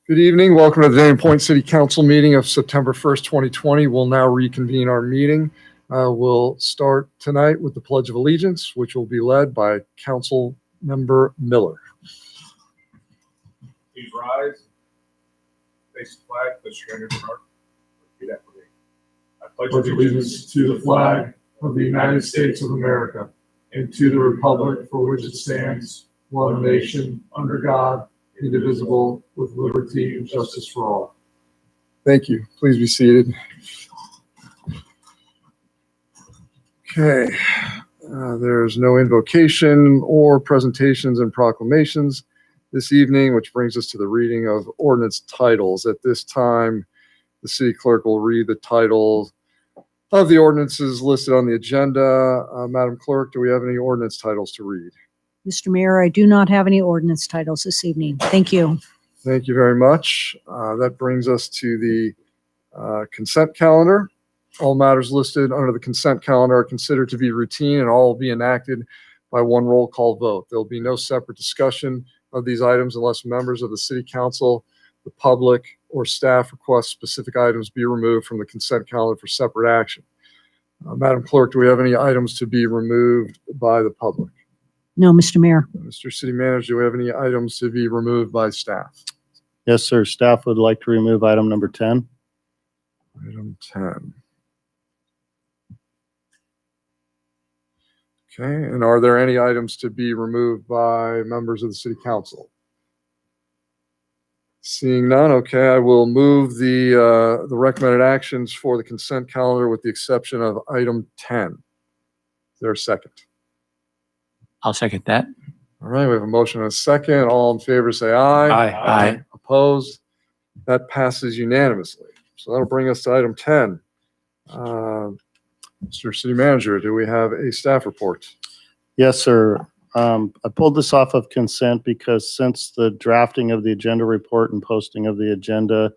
Good evening. Welcome to the Dania Point City Council meeting of September 1st, 2020. We'll now reconvene our meeting. We'll start tonight with the Pledge of Allegiance, which will be led by Council Member Miller. Please rise. Face the flag. Put your hand in your heart. Repeat after me. I Pledge allegiance to the flag of the United States of America and to the republic for which it stands, one nation, under God, indivisible, with liberty and justice for all. Thank you. Please be seated. Okay. There's no invocation or presentations and proclamations this evening, which brings us to the reading of ordinance titles. At this time, the city clerk will read the title of the ordinances listed on the agenda. Madam Clerk, do we have any ordinance titles to read? Mr. Mayor, I do not have any ordinance titles this evening. Thank you. Thank you very much. That brings us to the consent calendar. All matters listed under the consent calendar are considered to be routine and all will be enacted by one roll call vote. There will be no separate discussion of these items unless members of the city council, the public, or staff request specific items be removed from the consent calendar for separate action. Madam Clerk, do we have any items to be removed by the public? No, Mr. Mayor. Mr. City Manager, do we have any items to be removed by staff? Yes, sir. Staff would like to remove item number 10. Item 10. Okay, and are there any items to be removed by members of the City Council? Seeing none, okay, I will move the recommended actions for the consent calendar with the exception of item 10. Is there a second? I'll second that. All right, we have a motion and a second. All in favor, say aye. Aye. Opposed? That passes unanimously. So that'll bring us to item 10. Mr. City Manager, do we have a staff report? Yes, sir. I pulled this off of consent because since the drafting of the agenda report and posting of the agenda,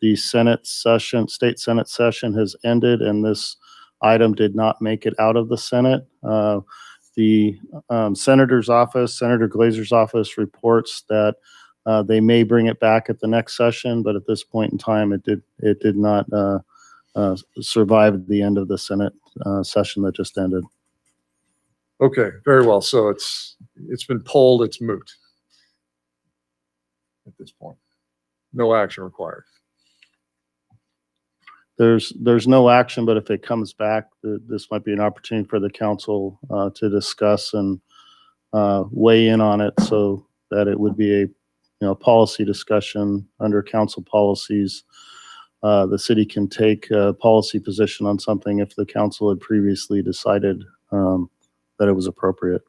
the Senate session, state Senate session has ended and this item did not make it out of the Senate. The Senator's office, Senator Glazer's office reports that they may bring it back at the next session, but at this point in time, it did not survive the end of the Senate session that just ended. Okay, very well. So it's been pulled, it's moot at this point. No action required. There's no action, but if it comes back, this might be an opportunity for the council to discuss and weigh in on it so that it would be a policy discussion under council policies. The city can take a policy position on something if the council had previously decided that it was appropriate.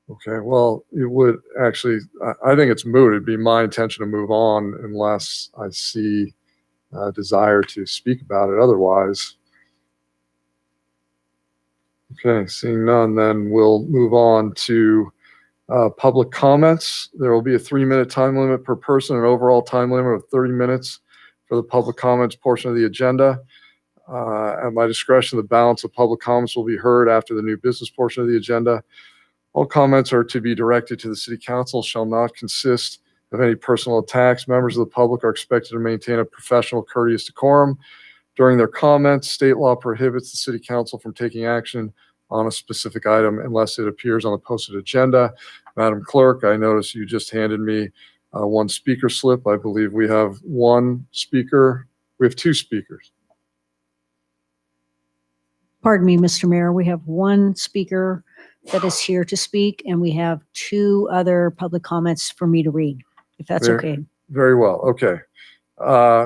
Okay, well, it would actually, I think it's moot. It'd be my intention to move on unless I see a desire to speak about it otherwise. Okay, seeing none, then we'll move on to public comments. There will be a 3-minute time limit per person, an overall time limit of 30 minutes for the public comments portion of the agenda. At my discretion, the balance of public comments will be heard after the new business portion of the agenda. All comments are to be directed to the City Council, shall not consist of any personal attacks. Members of the public are expected to maintain a professional, courteous decorum during their comments. State law prohibits the City Council from taking action on a specific item unless it appears on the posted agenda. Madam Clerk, I notice you just handed me one speaker slip. I believe we have one speaker. We have two speakers. Pardon me, Mr. Mayor. We have one speaker that is here to speak, and we have 2 other public comments for me to read, if that's okay. Very well. Okay.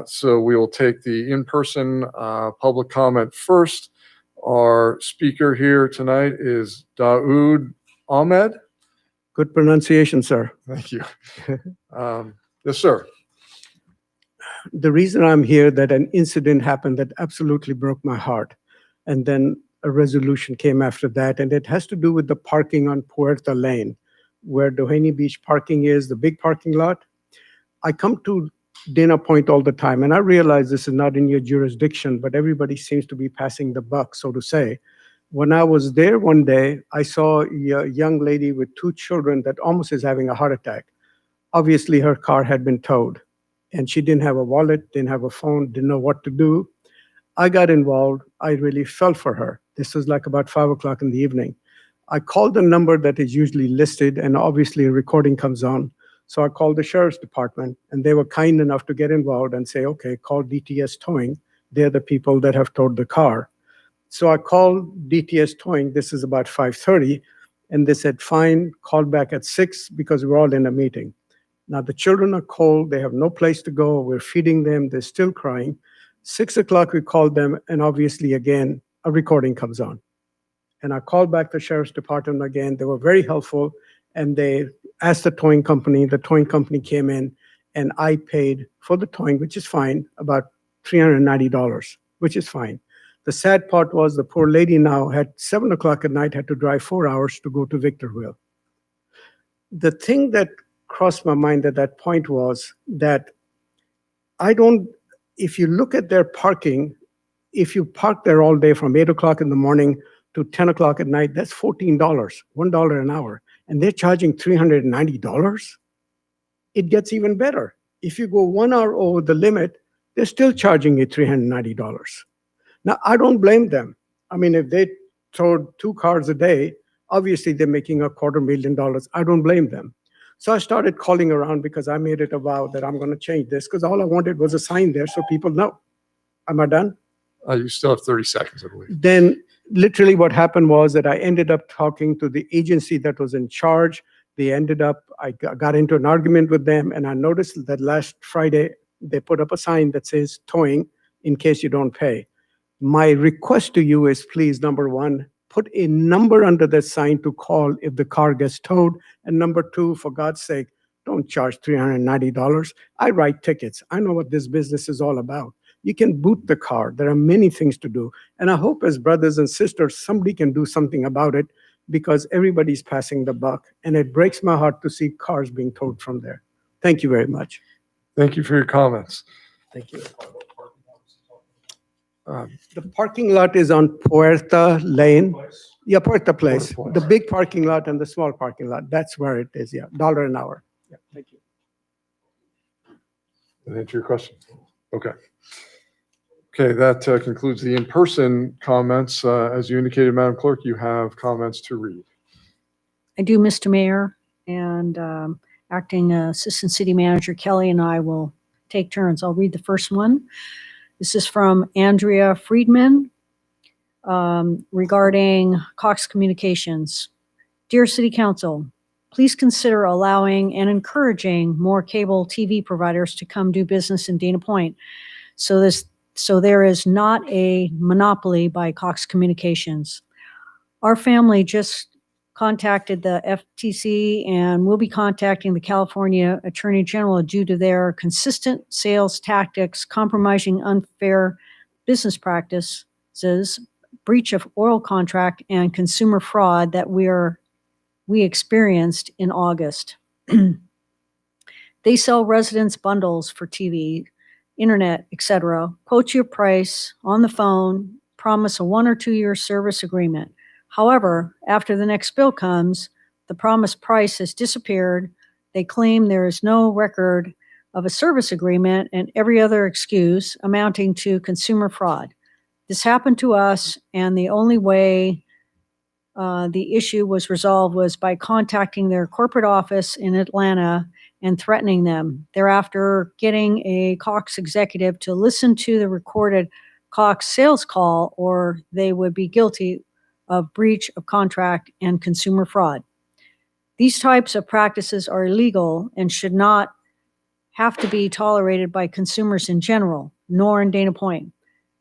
So we will take the in-person public comment first. Our speaker here tonight is Daoud Ahmed. Good pronunciation, sir. Thank you. Yes, sir. The reason I'm here, that an incident happened that absolutely broke my heart. And then a resolution came after that, and it has to do with the parking on Puerta Lane, where Doheny Beach parking is, the big parking lot. I come to Dana Point all the time, and I realize this is not in your jurisdiction, but everybody seems to be passing the buck, so to say. When I was there one day, I saw a young lady with 2 children that almost is having a heart attack. Obviously, her car had been towed. and she didn't have a wallet, didn't have a phone, didn't know what to do. I got involved. I really felt for her. This was like about 5 o'clock in the evening. I called the number that is usually listed, and obviously a recording comes on. So I called the sheriff's department, and they were kind enough to get involved and say, okay, call DTS Towing. They're the people that have towed the car. So I called DTS Towing. This is about 5:30, and they said, fine, call back at 6 because we're all in a meeting. Now the children are cold. They have no place to go. We're feeding them. They're still crying. 6 o'clock, we called them, and obviously, again, a recording comes on. And I called back the sheriff's department again. They were very helpful, and they asked the towing company. The towing company came in, and I paid for the towing, which is fine, about $390, which is fine. The sad part was the poor lady now had 7 o'clock at night, had to drive 4 hours to go to Victorville. The thing that crossed my mind at that point was that if you look at their parking, if you park there all day from 8 o'clock in the morning to 10 o'clock at night, that's $14, $1 an hour. And they're charging $390? It gets even better. If you go 1 hour over the limit, they're still charging you $390. Now, I don't blame them. I mean, if they towed 2 cars a day, obviously they're making $250,000. I don't blame them. So I started calling around because I made it a vow that I'm going to change this because all I wanted was a sign there so people know. Am I done? You still have 30 seconds, I believe. Then literally what happened was that I ended up talking to the agency that was in charge. I got into an argument with them, and I noticed that last Friday, they put up a sign that says towing in case you don't pay. My request to you is please, number one, put a number under that sign to call if the car gets towed. And number two, for God's sake, don't charge $390. I write tickets. I know what this business is all about. You can boot the car. There are many things to do. And I hope as brothers and sisters, somebody can do something about it because everybody's passing the buck. And it breaks my heart to see cars being towed from there. Thank you very much. Thank you for your comments. Thank you. The parking lot is on Puerta Lane. Yeah, Puerta Place. Puerta The Place. big parking lot and the small parking lot. That's where it is, yeah. $1 an hour. Yeah, thank you. Did that answer your question? Okay. Okay, that concludes the in-person comments. As you indicated, Madam Clerk, you have comments to read. I do, Mr. Mayor, and Acting Assistant City Manager Kelly and I will take turns. I'll read the first one. This is from Andrea Friedman regarding Cox Communications. Dear City Council, please consider allowing and encouraging more cable TV providers to come do business in Dana Point. So there is not a monopoly by Cox Communications. Our family just contacted the FTC and will be contacting the California Attorney General due to their consistent sales tactics, compromising unfair business practices, breach of oil contract, and consumer fraud that we experienced in August. They sell residence bundles for TV, internet, etc., quote you a price on the phone, promise a 1 or 2 year service agreement. However, after the next bill comes, the promised price has disappeared. They claim there is no record of a service agreement and every other excuse amounting to consumer fraud. This happened to us, and the only way the issue was resolved was by contacting their corporate office in Atlanta and threatening them. Thereafter, getting a Cox executive to listen to the recorded Cox sales call, or they would be guilty of breach of contract and consumer fraud. These types of practices are illegal and should not have to be tolerated by consumers in general, nor in Dana Point.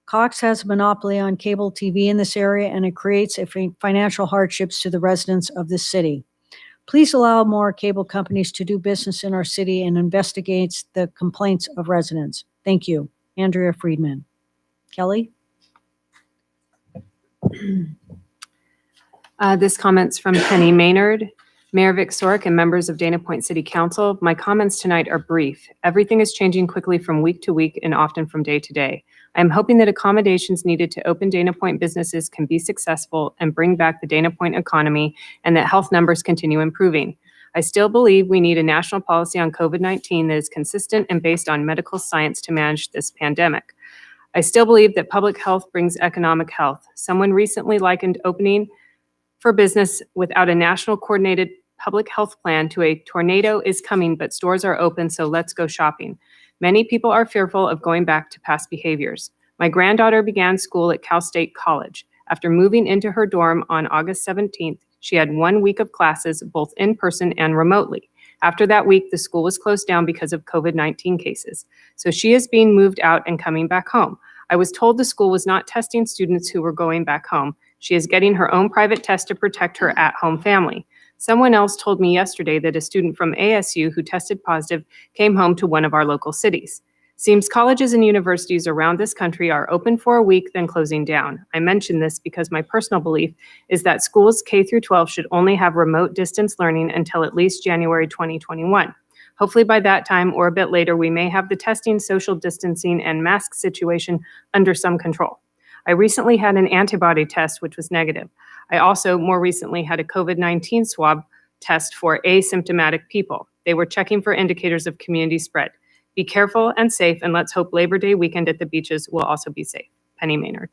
Cox has a monopoly on cable TV in this area, and it creates financial hardships to the residents of this city. Please allow more cable companies to do business in our city and investigate the complaints of residents. Thank you. Andrea Friedman. Kelly? This comment's from Penny Maynard, Mayor Vic Sork, and members of Dana Point City Council. My comments tonight are brief. Everything is changing quickly from week to week and often from day to day. I am hoping that accommodations needed to open Dana Point businesses can be successful and bring back the Dana Point economy, and that health numbers continue improving. I still believe we need a national policy on COVID-19 that is consistent and based on medical science to manage this pandemic. I still believe that public health brings economic health. Someone recently likened opening for business without a national coordinated public health plan to a tornado is coming, but stores are open, so let's go shopping. Many people are fearful of going back to past behaviors. My granddaughter began school at Cal State College. After moving into her dorm on August 17th, she had 1 week of classes, both in person and remotely. After that week, the school was closed down because of COVID-19 cases. So she is being moved out and coming back home. I was told the school was not testing students who were going back home. She is getting her own private test to protect her at-home family. Someone else told me yesterday that a student from ASU who tested positive came home to one of our local cities. Seems colleges and universities around this country are open for a week, then closing down. I mention this because my personal belief is that schools K through 12 should only have remote distance learning until at least January 2021. Hopefully by that time or a bit later, we may have the testing, social distancing, and mask situation under some control. I recently had an antibody test, which was negative. I also more recently had a COVID-19 swab test for asymptomatic people. They were checking for indicators of community spread. Be careful and safe, and let's hope Labor Day weekend at the beaches will also be safe. Penny Maynard.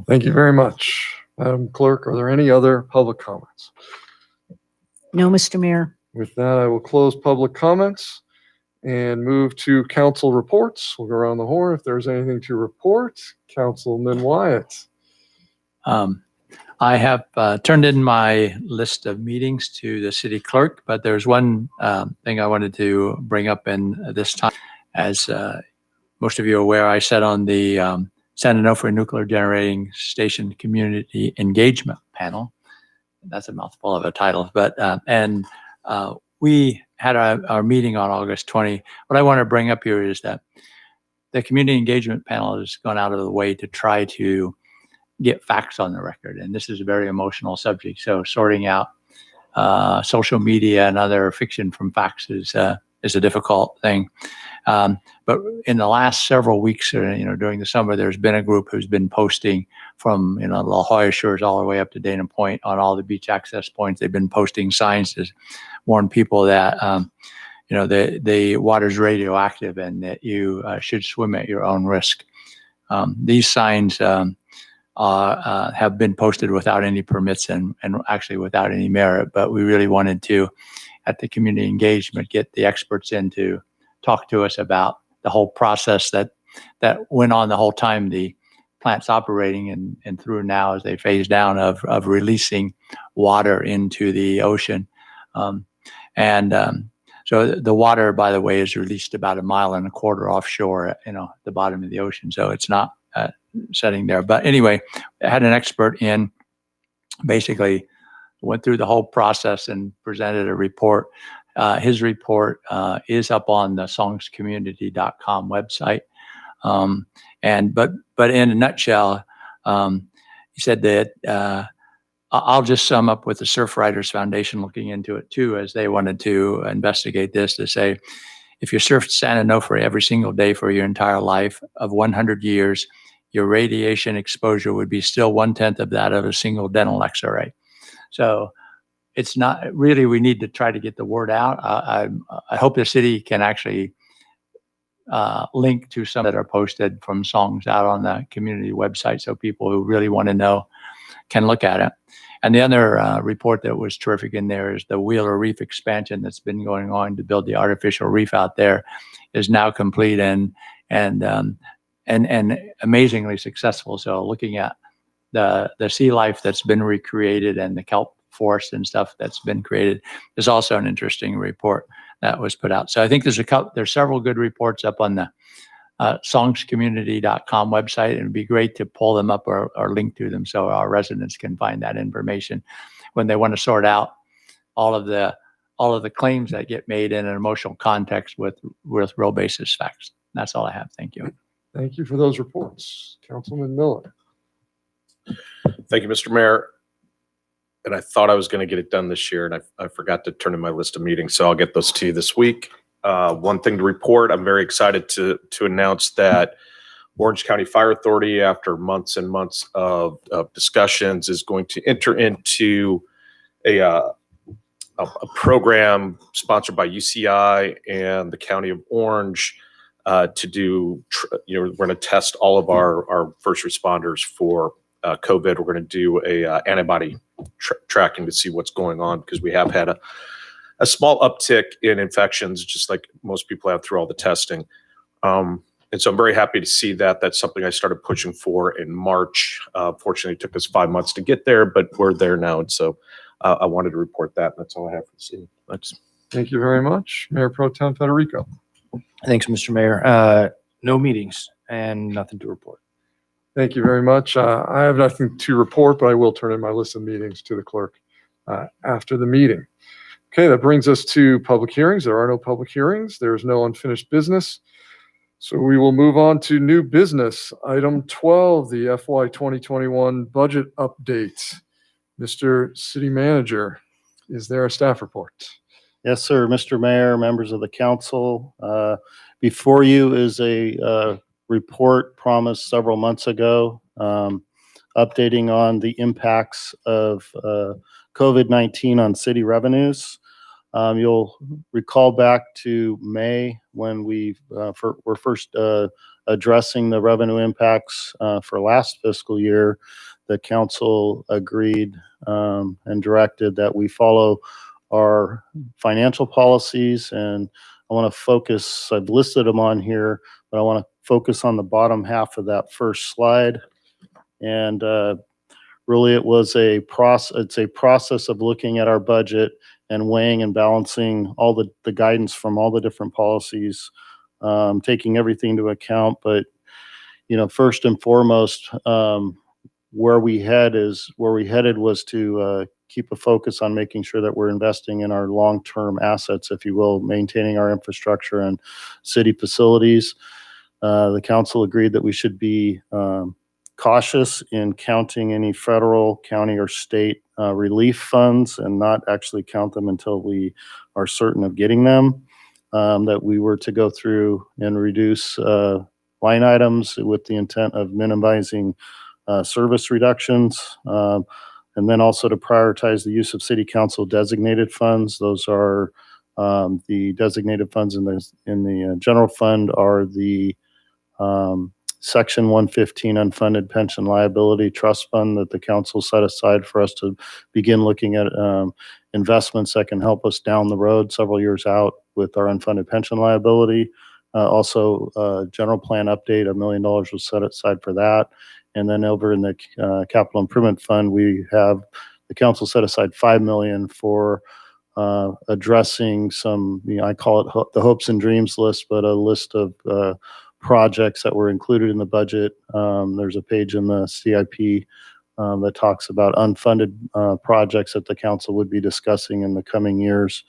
Thank you very much. Madam Clerk, are there any other public comments? No, Mr. Mayor. With that, I will close public comments and move to council reports. We'll go around the horn if there's anything to report. Councilman Wyatt. I have turned in my list of meetings to the city clerk, but there's one thing I wanted to bring up in this time. As most of you are aware, I sat on the San Onofre Nuclear Generating Station Community Engagement Panel. That's a mouthful of a title, but we had our meeting on August 20. What I want to bring up here is that the community engagement panel has gone out of the way to try to get facts on the record. And this is a very emotional subject. So sorting out social media and other fiction from facts is a difficult thing. But in the last several weeks, during the summer, there's been a group who's been posting from, the La Jolla Shores all the way up to Dana Point on all the beach access points. They've been posting signs to warn people that, the water's radioactive and that you should swim at your own risk. These signs have been posted without any permits and actually without any merit, but we really wanted to, at the community engagement, get the experts in to talk to us about the whole process that went on the whole time the plant's operating and through now as they phase down of releasing water into the ocean. So the water, by the way, is released about 1.25 miles offshore, at the bottom of the ocean. So it's not setting there. But anyway, I had an expert in, basically went through the whole process and presented a report. His report is up on the songscommunity.com website. But in a nutshell, he said that I'll just sum up with the Surfriders Foundation looking into it too, as they wanted to investigate this, to say, if you surfed San Onofre every single day for your entire life of 100 years, your radiation exposure would be still 1/10 of that of a single dental X-ray. So it's not really, we need to try to get the word out. I hope the city can actually link to some that are posted from songs out on the community website, so people who really want to know can look at it. And the other report that was terrific in there is the Wheeler Reef expansion that's been going on to build the artificial reef out there is now complete and amazingly successful. So looking at the sea life that's been recreated and the kelp forest and stuff that's been created is also an interesting report that was put out. So I think there's several good reports up on the songscommunity.com website, and it'd be great to pull them up or link to them so our residents can find that information when they want to sort out all of the claims that get made in an emotional context with real basis facts. That's all I have. Thank you. Thank you for those reports. Councilman Miller. Thank you, Mr. Mayor. And I thought I was going to get it done this year, and I forgot to turn in my list of meetings, so I'll get those to you this week. One thing to report, I'm very excited to announce that Orange County Fire Authority, after months and months of discussions, is going to enter into a a program sponsored by UCI and the County of Orange to do, we're going to test all of our first responders for COVID. We're going to do a antibody tracking to see what's going on, because we have had a small uptick in infections, just like most people have through all the testing. And so I'm very happy to see that. That's something I started pushing for in March. Fortunately, it took us 5 months to get there, but we're there now. And so I wanted to report that. That's all I have for this evening. Thanks. Thank you very much. Mayor Pro Tem Federico. Thanks, Mr. Mayor. No meetings and nothing to report. Thank you very much. I have nothing to report, but I will turn in my list of meetings to the clerk after the meeting. Okay, that brings us to public hearings. There are no public hearings. There's no unfinished business. So we will move on to new business. Item 12, the FY 2021 budget update. Mr. City Manager, is there a staff report? Yes, sir. Mr. Mayor, members of the council, before you is a report promised several months ago, updating on the impacts of COVID-19 on city revenues. You'll recall back to May when we were first addressing the revenue impacts for last fiscal year. The council agreed and directed that we follow our financial policies, and I want to focus, I've listed them on here, but I want to focus on the bottom half of that first slide. And really it was it's a process of looking at our budget and weighing and balancing all the guidance from all the different policies, taking everything into account. But, first and foremost, where we headed was to keep a focus on making sure that we're investing in our long-term assets, if you will, maintaining our infrastructure and city facilities. The council agreed that we should be cautious in counting any federal, county, or state relief funds and not actually count them until we are certain of getting them. That we were to go through and reduce line items with the intent of minimizing service reductions, and then also to prioritize the use of city council designated funds. Those are the designated funds in the general fund are the Section 115 unfunded pension liability trust fund that the council set aside for us to begin looking at investments that can help us down the road several years out with our unfunded pension liability. Also, general plan update, $1 million was set aside for that. And then over in the capital improvement fund, we have the council set aside $5 million for addressing some, I call it the hopes and dreams list, but a list of projects that were included in the budget. There's a page in the CIP that talks about unfunded projects that the council would be discussing in the coming years.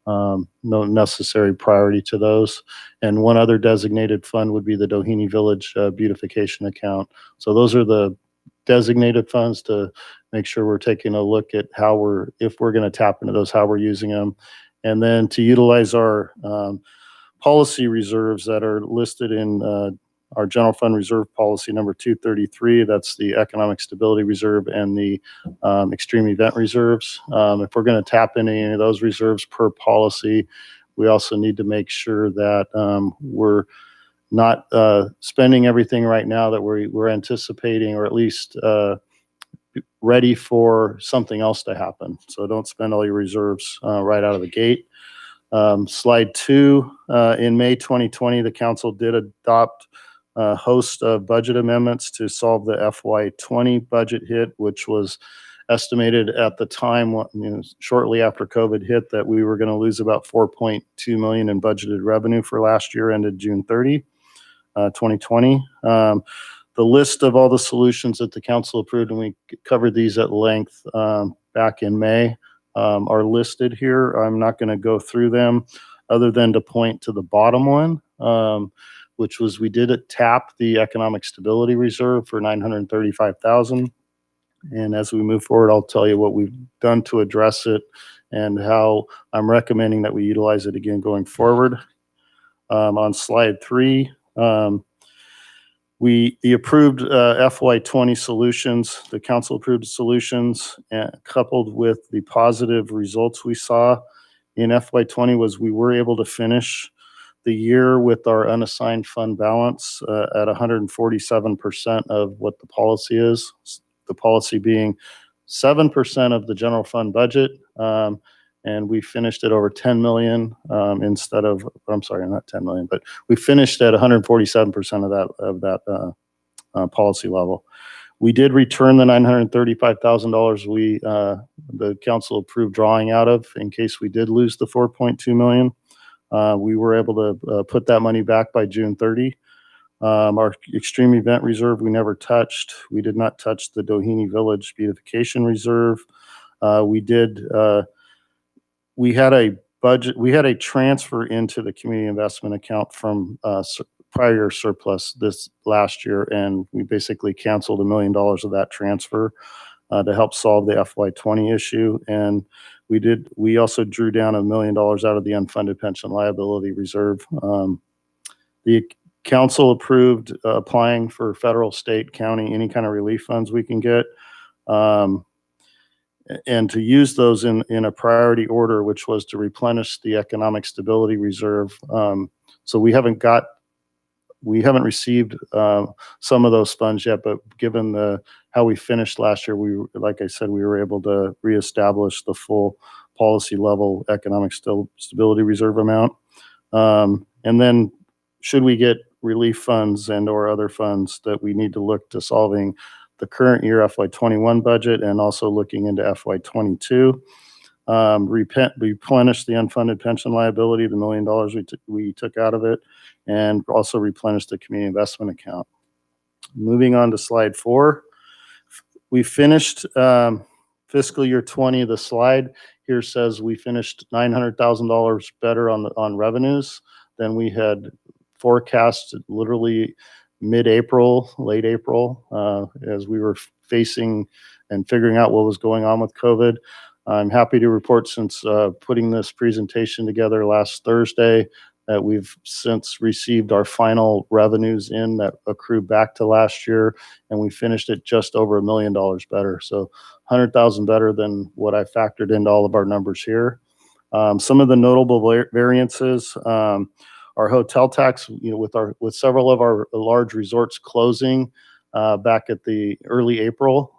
No necessary priority to those. And one other designated fund would be the Doheny Village beautification account. So those are the designated funds to make sure we're taking a look at if we're going to tap into those, how we're using them. And then to utilize our policy reserves that are listed in our general fund reserve policy number 233. That's the economic stability reserve and the extreme event reserves. If we're going to tap into any of those reserves per policy, we also need to make sure that we're not spending everything right now that we're anticipating, or at least ready for something else to happen. So don't spend all your reserves right out of the gate. Slide 2, in May 2020, the council did adopt a host of budget amendments to solve the FY20 budget hit, which was estimated at the time, shortly after COVID hit, that we were going to lose about $4.2 million in budgeted revenue for last year, ended June 30, 2020. The list of all the solutions that the council approved, and we covered these at length back in May, are listed here. I'm not going to go through them other than to point to the bottom one, which was we did tap the economic stability reserve for $935,000. And as we move forward, I'll tell you what we've done to address it and how I'm recommending that we utilize it again going forward. On slide 3, The approved FY20 solutions, the council approved solutions, coupled with the positive results we saw in FY20 was we were able to finish the year with our unassigned fund balance at 147% of what the policy is. The policy being 7% of the general fund budget. And we finished at over 10 million instead of, I'm sorry, not 10 million, but we finished at 147% of that policy level. We did return the $935,000 the council approved drawing out of in case we did lose the 4.2 million. We were able to put that money back by June 30. Our extreme event reserve we never touched. We did not touch the Doheny Village beautification reserve. We had a budget. We had a transfer into the community investment account from prior surplus this last year, and we basically canceled $1 million of that transfer to help solve the FY20 issue. And we also drew down $1 million out of the unfunded pension liability reserve. The council approved applying for federal, state, county, any kind of relief funds we can get. And to use those in a priority order, which was to replenish the economic stability reserve. So we haven't received some of those funds yet, but given how we finished last year, like I said, we were able to reestablish the full policy level economic stability reserve amount. And then should we get relief funds and or other funds, that we need to look to solving the current year FY21 budget and also looking into FY22. Replenish the unfunded pension liability, the $1 million we took out of it, and also replenish the community investment account. Moving on to slide 4. We finished fiscal year 20. The slide here says we finished $900,000 better on revenues than we had forecasted literally mid-April, late April, as we were facing and figuring out what was going on with COVID. I'm happy to report, since putting this presentation together last Thursday, that we've since received our final revenues in that accrue back to last year, and we finished it just over $1 million better. So 100,000 better than what I factored into all of our numbers here. Some of the notable variances, our hotel tax, with several of our large resorts closing back at the early April,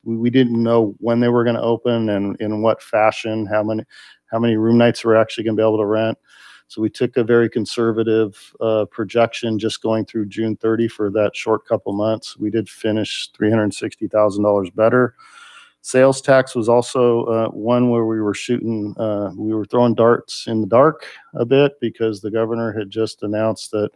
we didn't know when they were going to open and in what fashion, how many room nights we're actually going to be able to rent. So we took a very conservative projection just going through June 30 for that short couple months. We did finish $360,000 better. Sales tax was also one where we were throwing darts in the dark a bit, because the governor had just announced that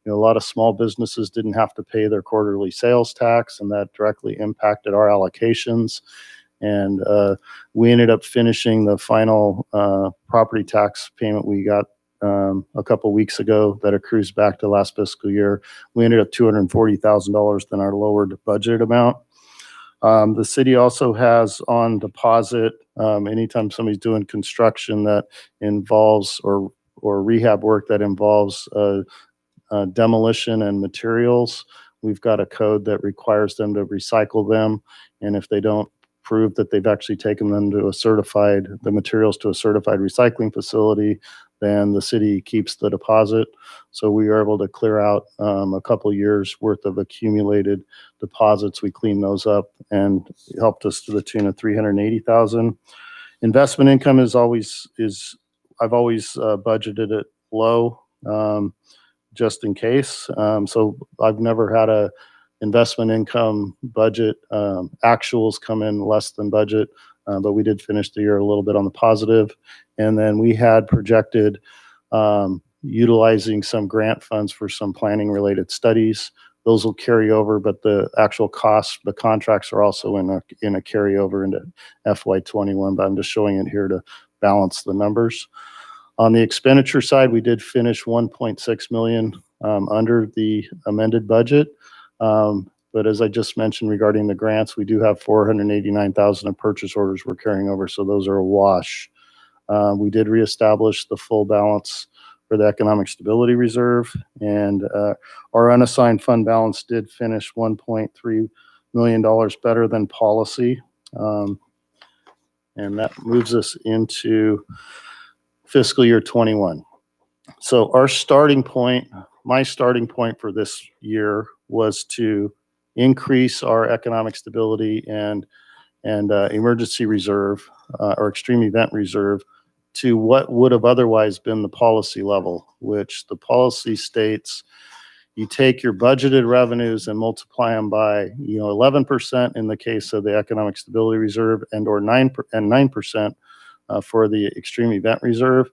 a lot of small businesses didn't have to pay their quarterly sales tax, and that directly impacted our allocations. And we ended up finishing the final property tax payment we got a couple weeks ago that accrues back to last fiscal year. We ended up $240,000 than our lowered budget amount. The city also has on deposit, anytime somebody's doing construction that involves or rehab work that involves demolition and materials, we've got a code that requires them to recycle them. And if they don't prove that they've actually taken them to the materials to a certified recycling facility, then the city keeps the deposit. So we are able to clear out a couple years worth of accumulated deposits. We cleaned those up and it helped us to the tune of $380,000. Investment income I've always budgeted it low, just in case. So I've never had a investment income budget actuals come in less than budget, but we did finish the year a little bit on the positive. And then we had projected utilizing some grant funds for some planning related studies. Those will carry over, but the actual costs, the contracts are also in a carryover into FY21, but I'm just showing it here to balance the numbers. On the expenditure side, we did finish 1.6 million under the amended budget. But as I just mentioned regarding the grants, we do have 489,000 of purchase orders we're carrying over, so those are a wash. We did reestablish the full balance for the Economic Stability Reserve. And our unassigned fund balance did finish $1.3 million better than policy. And that moves us into fiscal year 21. So our starting point, my starting point for this year was to increase our economic stability and emergency reserve or extreme event reserve to what would have otherwise been the policy level, which the policy states you take your budgeted revenues and multiply them by 11% in the case of the economic stability reserve and 9% for the extreme event reserve.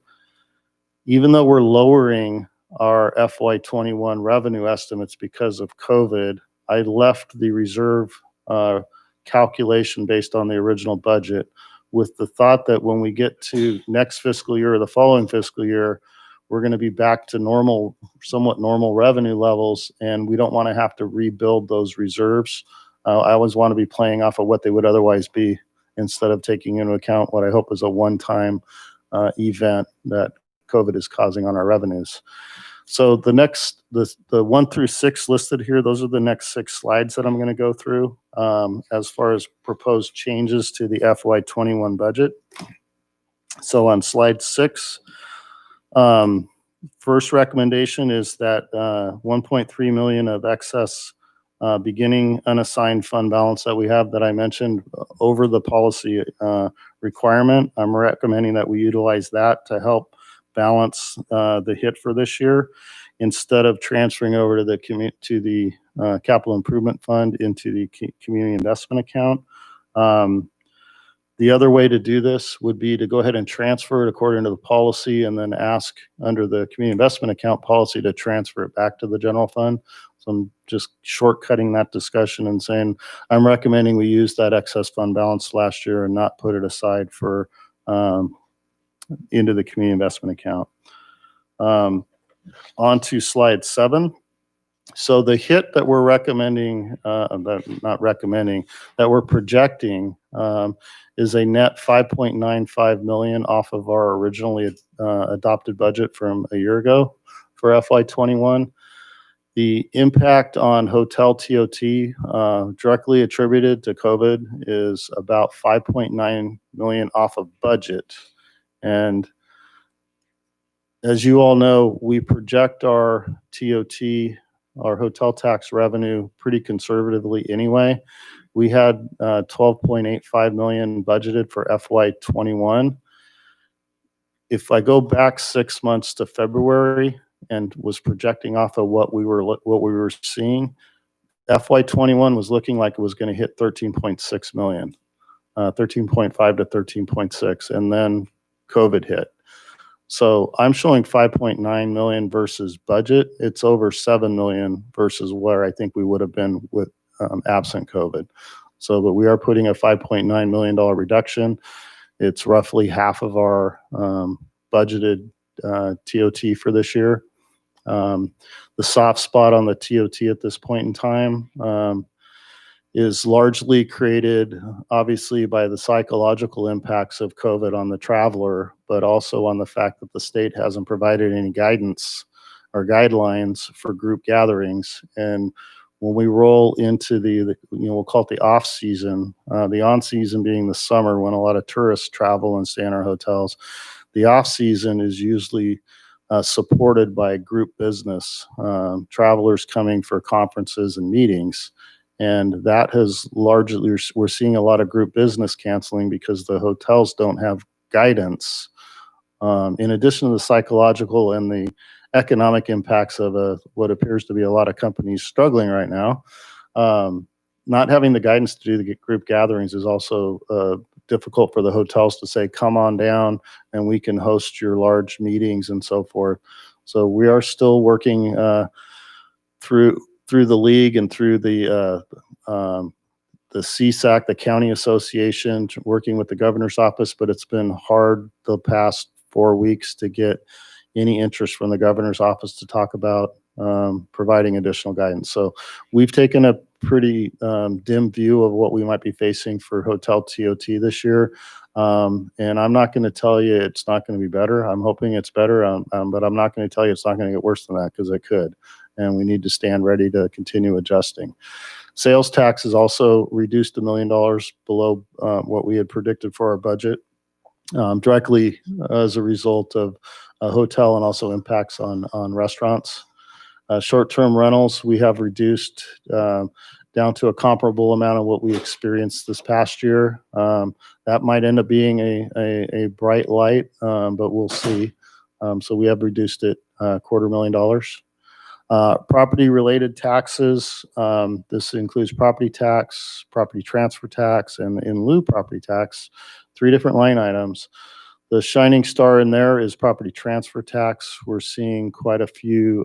Even though we're lowering our FY21 revenue estimates because of COVID, I left the reserve calculation based on the original budget with the thought that when we get to next fiscal year or the following fiscal year, we're going to be back to normal, somewhat normal revenue levels, and we don't want to have to rebuild those reserves. I always want to be playing off of what they would otherwise be instead of taking into account what I hope is a one-time event that COVID is causing on our revenues. So the 1 through 6 listed here, those are the next 6 slides that I'm going to go through as far as proposed changes to the FY21 budget. So on slide 6, first recommendation is that 1.3 million of excess beginning unassigned fund balance that we have that I mentioned over the policy requirement. I'm recommending that we utilize that to help balance the hit for this year instead of transferring over to the capital improvement fund into the community investment account. The other way to do this would be to go ahead and transfer it according to the policy and then ask under the community investment account policy to transfer it back to the general fund. So I'm just shortcutting that discussion and saying I'm recommending we use that excess fund balance last year and not put it aside for into the community investment account. On to slide 7. So the hit that we're recommending, that we're projecting is a net 5.95 million off of our originally adopted budget from a year ago for FY21. The impact on hotel TOT directly attributed to COVID is about 5.9 million off of budget. And as you all know, we project our TOT, our hotel tax revenue pretty conservatively anyway. We had 12.85 million budgeted for FY21. If I go back 6 months to February and was projecting off of what we were seeing, FY21 was looking like it was going to hit 13.6 million, 13.5 to 13.6, and then COVID hit. So I'm showing 5.9 million versus budget. It's over 7 million versus where I think we would have been with absent COVID. So, but we are putting a $5.9 million reduction. It's roughly half of our budgeted TOT for this year. The soft spot on the TOT at this point in time is largely created, obviously, by the psychological impacts of COVID on the traveler, but also on the fact that the state hasn't provided any guidance or guidelines for group gatherings. And when we roll into we'll call it the off season, the on season being the summer when a lot of tourists travel and stay in our hotels, the off season is usually supported by group business, travelers coming for conferences and meetings. And that has largely, we're seeing a lot of group business canceling because the hotels don't have guidance. In addition to the psychological and the economic impacts of what appears to be a lot of companies struggling right now, not having the guidance to do the group gatherings is also difficult for the hotels to say, come on down and we can host your large meetings and so forth. So we are still working through the league and through the CSAC, the county association, working with the governor's office, but it's been hard the past 4 weeks to get any interest from the governor's office to talk about providing additional guidance. So we've taken a pretty dim view of what we might be facing for hotel TOT this year. And I'm not going to tell you it's not going to be better. I'm hoping it's better, but I'm not going to tell you it's not going to get worse than that, because it could. And we need to stand ready to continue adjusting. Sales tax is also reduced $1 million below what we had predicted for our budget, directly as a result of a hotel and also impacts on restaurants. Short-term rentals, we have reduced down to a comparable amount of what we experienced this past year. That might end up being a bright light, but we'll see. So we have reduced it $250,000. Property-related taxes, this includes property tax, property transfer tax, and in lieu property tax, 3 different line items. The shining star in there is property transfer tax. We're seeing quite a few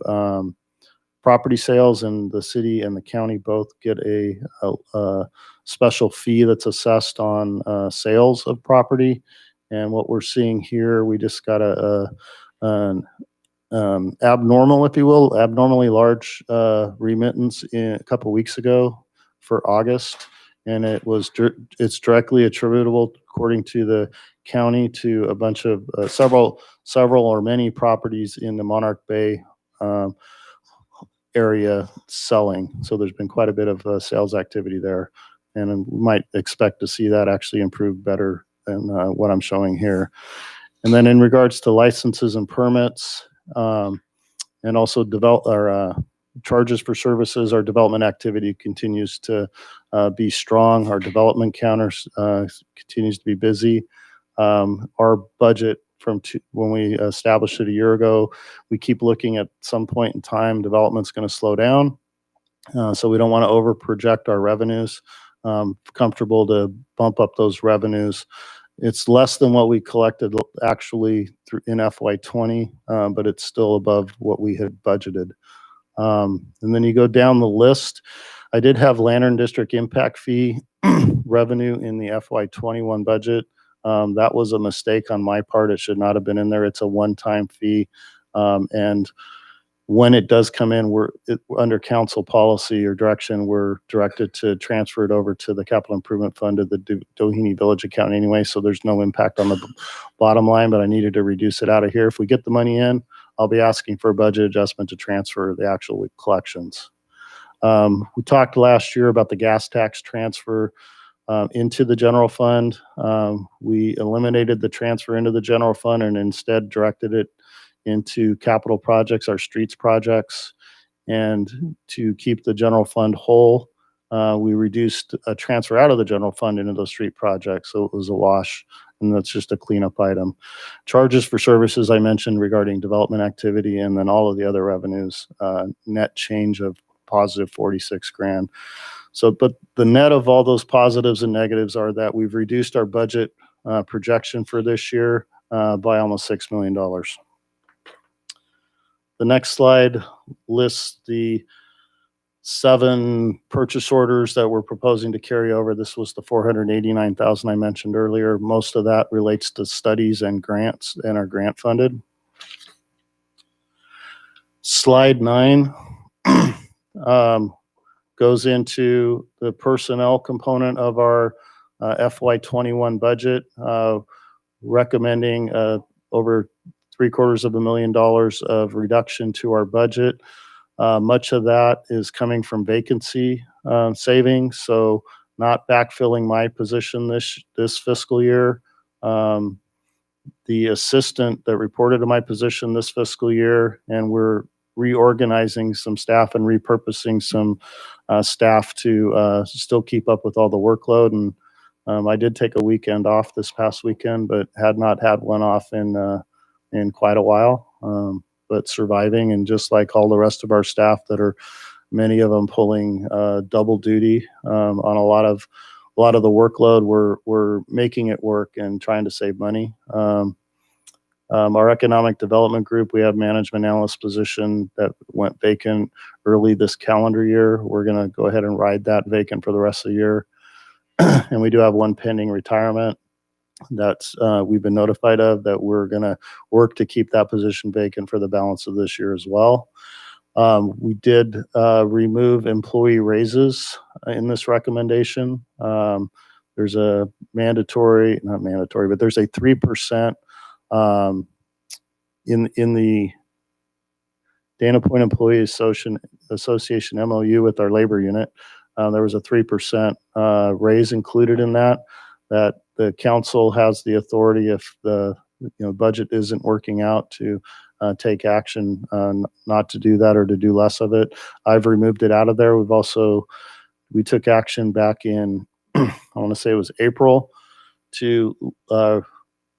property sales, and the city and the county both get a special fee that's assessed on sales of property. And what we're seeing here, we just got an abnormal, if you will, abnormally large remittance a couple weeks ago for August, and it's directly attributable, according to the county, to a bunch of several or many properties in the Monarch Bay area selling. So there's been quite a bit of sales activity there, and we might expect to see that actually improve better than what I'm showing here. And then in regards to licenses and permits, and also charges for services, our development activity continues to be strong. Our development counters continues to be busy. Our budget from when we established it a year ago, we keep looking at some point in time, development's going to slow down. So we don't want to over project our revenues. Comfortable to bump up those revenues. It's less than what we collected actually in FY20, but it's still above what we had budgeted. And then you go down the list. I did have Lantern District impact fee revenue in the FY21 budget. That was a mistake on my part. It should not have been in there. It's a one-time fee. And when it does come in, under council policy or direction, we're directed to transfer it over to the capital improvement fund of the Doheny Village account anyway. So there's no impact on the bottom line, but I needed to reduce it out of here. If we get the money in, I'll be asking for a budget adjustment to transfer the actual collections. We talked last year about the gas tax transfer into the general fund. We eliminated the transfer into the general fund and instead directed it into capital projects, our streets projects. And to keep the general fund whole, we reduced a transfer out of the general fund into those street projects. So it was a wash, and that's just a cleanup item. Charges for services I mentioned regarding development activity, and then all of the other revenues, net change of positive 46 grand. So, but the net of all those positives and negatives are that we've reduced our budget projection for this year by almost $6 million. The next slide lists the 7 purchase orders that we're proposing to carry over. This was the $489,000 I mentioned earlier. Most of that relates to studies and grants and are grant funded. Slide 9 goes into the personnel component of our FY21 budget, recommending over $750,000 of reduction to our budget. Much of that is coming from vacancy savings, so not backfilling my position this fiscal year. The assistant that reported to my position this fiscal year, and we're reorganizing some staff and repurposing some staff to still keep up with all the workload. And I did take a weekend off this past weekend, but had not had one off in quite a while, but surviving. And just like all the rest of our staff that are, many of them pulling double duty on a lot of the workload, we're making it work and trying to save money. Our economic development group, we have management analyst position that went vacant early this calendar year. We're going to go ahead and ride that vacant for the rest of the year. And we do have one pending retirement that's we've been notified of, that we're going to work to keep that position vacant for the balance of this year as well. We did remove employee raises in this recommendation. There's a mandatory, not mandatory, but there's a 3% in the Dana Point Employee Association MOU with our labor unit. There was a 3% raise included in that the council has the authority if the budget isn't working out to take action not to do that or to do less of it. I've removed it out of there. We took action back in, I want to say it was April, to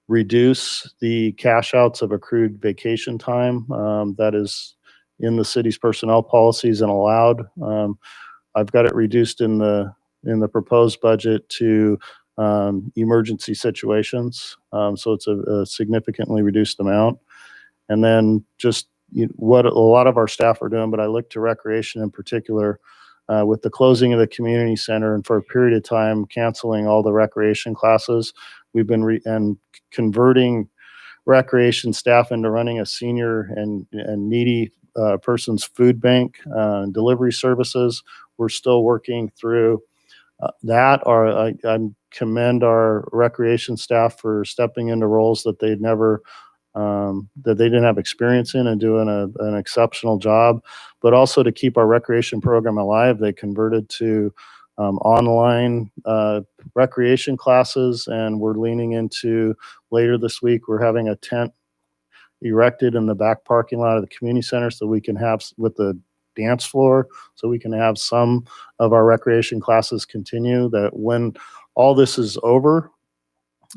reduce the cash outs of accrued vacation time that is in the city's personnel policies and allowed. I've got it reduced in the proposed budget to emergency situations. So it's a significantly reduced amount. And then just what a lot of our staff are doing, but I look to recreation in particular, with the closing of the community center and for a period of time canceling all the recreation classes. We've been and converting recreation staff into running a senior and needy person's food bank delivery services. We're still working through that. I commend our recreation staff for stepping into roles that they'd never that they didn't have experience in and doing an exceptional job, but also to keep our recreation program alive. They converted to online recreation classes, and we're leaning into later this week. We're having a tent erected in the back parking lot of the community center so we can have with the dance floor, so we can have some of our recreation classes continue. That when all this is over,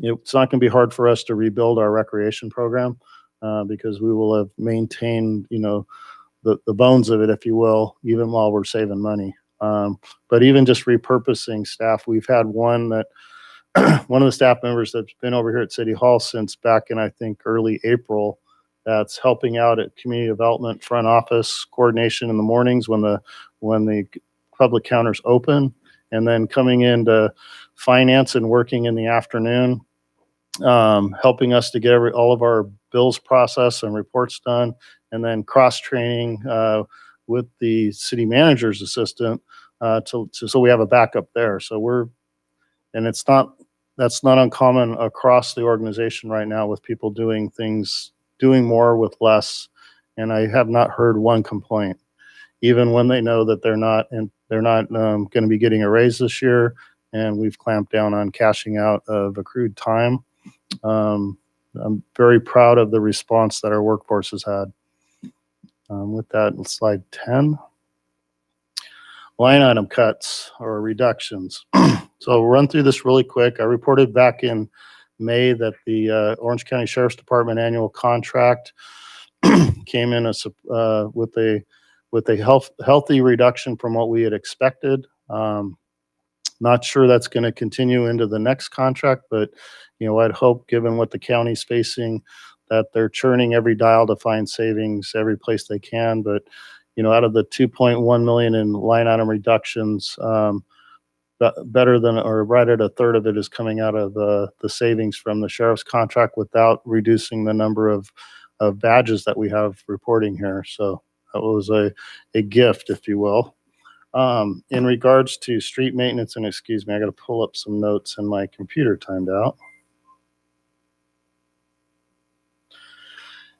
it's not going to be hard for us to rebuild our recreation program because we will have maintained, the bones of it, if you will, even while we're saving money. But even just repurposing staff, we've had one of the staff members that's been over here at City Hall since back in, I think, early April, that's helping out at community development front office coordination in the mornings when the public counters open, and then coming into finance and working in the afternoon, helping us to get all of our bills processed and reports done, and then cross-training with the city manager's assistant so we have a backup there. So that's not uncommon across the organization right now, with people doing more with less. And I have not heard one complaint, even when they know that they're not going to be getting a raise this year, and we've clamped down on cashing out of accrued time. I'm very proud of the response that our workforce has had. With that, in slide 10, line item cuts or reductions. So we'll run through this really quick. I reported back in May that the Orange County Sheriff's Department annual contract came in with a healthy reduction from what we had expected. Not sure that's going to continue into the next contract, but I'd hope, given what the county's facing, that they're churning every dial to find savings every place they can. But out of the 2.1 million in line item reductions, better than, or right at a third of it is coming out of the savings from the sheriff's contract without reducing the number of badges that we have reporting here. So that was a gift, if you will. In regards to street maintenance, and excuse me, I got to pull up some notes and my computer timed out.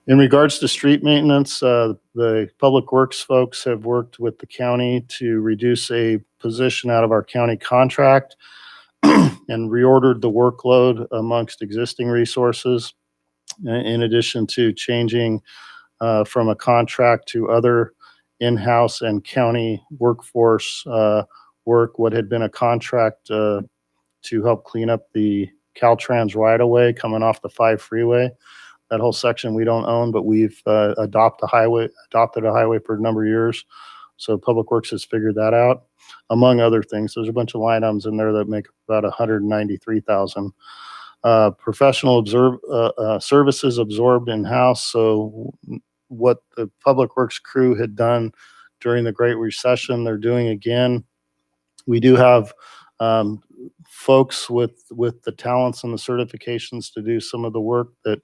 In regards to street maintenance, the Public Works folks have worked with the county to reduce a position out of our county contract and reordered the workload amongst existing resources, in addition to changing from a contract to other in-house and county workforce work, what had been a contract to help clean up the Caltrans right-of-way coming off the 5 freeway. That whole section we don't own, but we've adopted a highway for a number of years. So Public Works has figured that out, among other things. There's a bunch of line items in there that make about $193,000. Professional services absorbed in-house. So what the Public Works crew had done during the Great Recession, they're doing again. We do have folks with the talents and the certifications to do some of the work that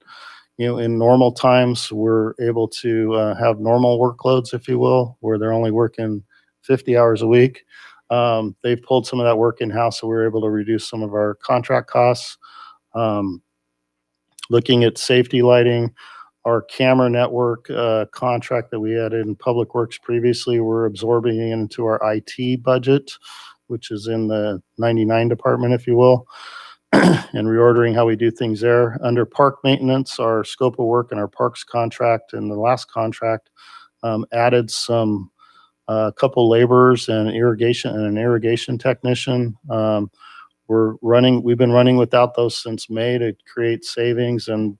in normal times, we're able to have normal workloads, if you will, where they're only working 50 hours a week. They've pulled some of that work in-house, so we're able to reduce some of our contract costs. Looking at safety lighting, our camera network contract that we had in Public Works previously, we're absorbing into our IT budget, which is in the 99 department, if you will, and reordering how we do things there. Under park maintenance, our scope of work and our parks contract and the last contract added some couple laborers and an irrigation technician. We've been running without those since May to create savings, and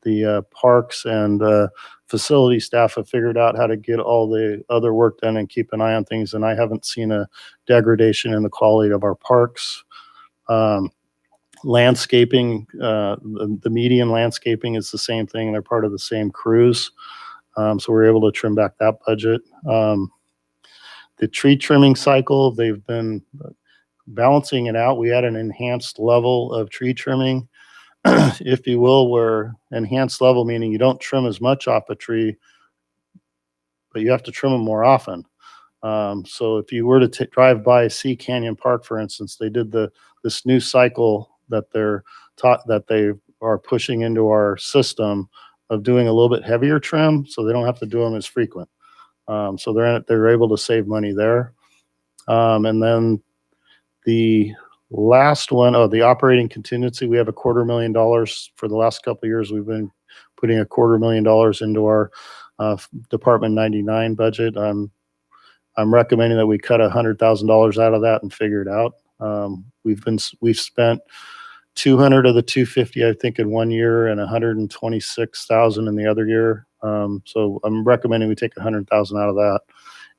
the parks and facility staff have figured out how to get all the other work done and keep an eye on things. And I haven't seen a degradation in the quality of our parks. Landscaping, the median landscaping is the same thing. They're part of the same crews. So we're able to trim back that budget. The tree trimming cycle, they've been balancing it out. We had an enhanced level of tree trimming, if you will, where enhanced level meaning you don't trim as much off a tree, but you have to trim them more often. So if you were to drive by Sea Canyon Park, for instance, they did this new cycle that they are pushing into our system of doing a little bit heavier trim, so they don't have to do them as frequent. So they're able to save money there. And then the last one, the operating contingency, we have $250,000 for the last couple of years. We've been putting $250,000 into our Department 99 budget. I'm recommending that we cut $100,000 out of that and figure it out. We've spent 200 of the 250, I think, in one year, and 126,000 in the other year. So I'm recommending we take 100,000 out of that.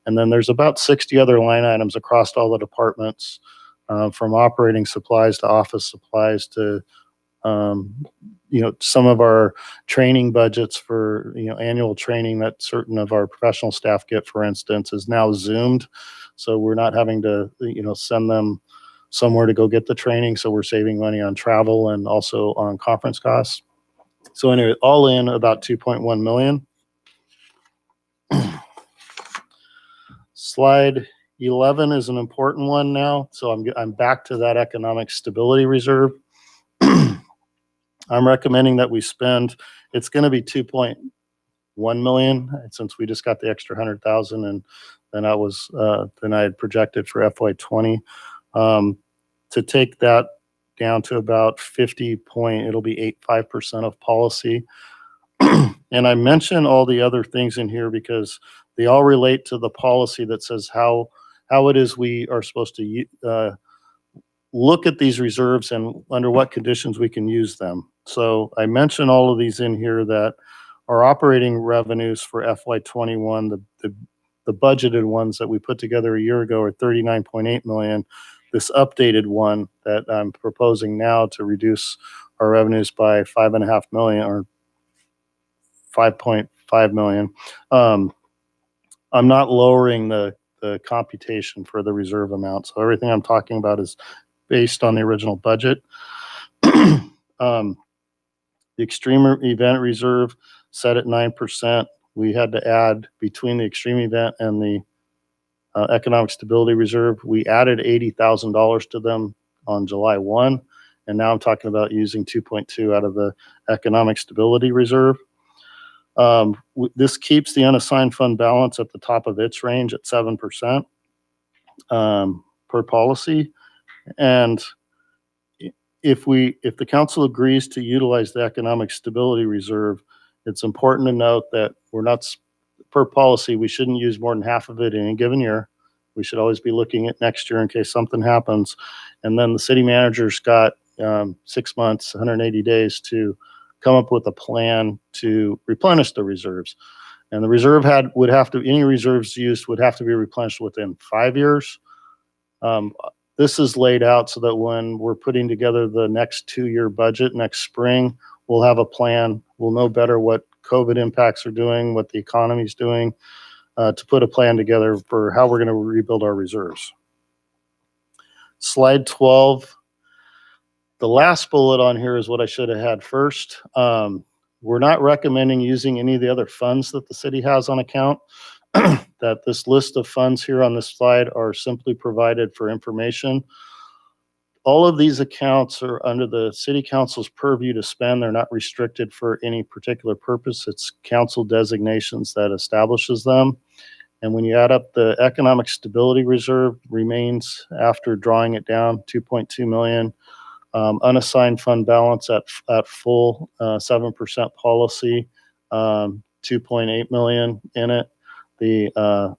And then there's about 60 other line items across all the departments, from operating supplies to office supplies to, some of our training budgets for, annual training that certain of our professional staff get, for instance, is now Zoomed. So we're not having to, send them somewhere to go get the training. So we're saving money on travel and also on conference costs. So anyway, all in about 2.1 million. Slide 11 is an important one now. So I'm back to that economic stability reserve. I'm recommending that we spend, it's going to be 2.1 million, since we just got the extra 100,000, and then I had projected for FY20. To take that down to about 50 point, it'll be 85% of policy. And I mention all the other things in here because they all relate to the policy that says how it is we are supposed to look at these reserves and under what conditions we can use them. So I mention all of these in here, that our operating revenues for FY21, the budgeted ones that we put together a year ago, are 39.8 million. This updated one that I'm proposing now to reduce our revenues by 5.5 million, or 5.5 million. I'm not lowering the computation for the reserve amount. So everything I'm talking about is based on the original budget. The extreme event reserve set at 9%. We had to add, between the extreme event and the economic stability reserve, we added $80,000 to them on July 1. And now I'm talking about using 2.2 out of the economic stability reserve. This keeps the unassigned fund balance at the top of its range at 7% per policy. And if the council agrees to utilize the economic stability reserve, it's important to note that we're not, per policy, we shouldn't use more than half of it in a given year. We should always be looking at next year in case something happens. And then the city manager's got 6 months, 180 days to come up with a plan to replenish the reserves. And the reserve any reserves used would have to be replenished within 5 years. This is laid out so that when we're putting together the next 2-year budget next spring, we'll have a plan. We'll know better what COVID impacts are doing, what the economy's doing, to put a plan together for how we're going to rebuild our reserves. Slide 12. The last bullet on here is what I should have had first. we're not recommending using any of the other funds that the city has on account. That this list of funds here on this slide are simply provided for information. All of these accounts are under the city council's purview to spend. They're not restricted for any particular purpose. It's council designations that establishes them. And when you add up the economic stability reserve remains after drawing it down, 2.2 million. Unassigned fund balance at full 7% policy, 2.8 million in it. The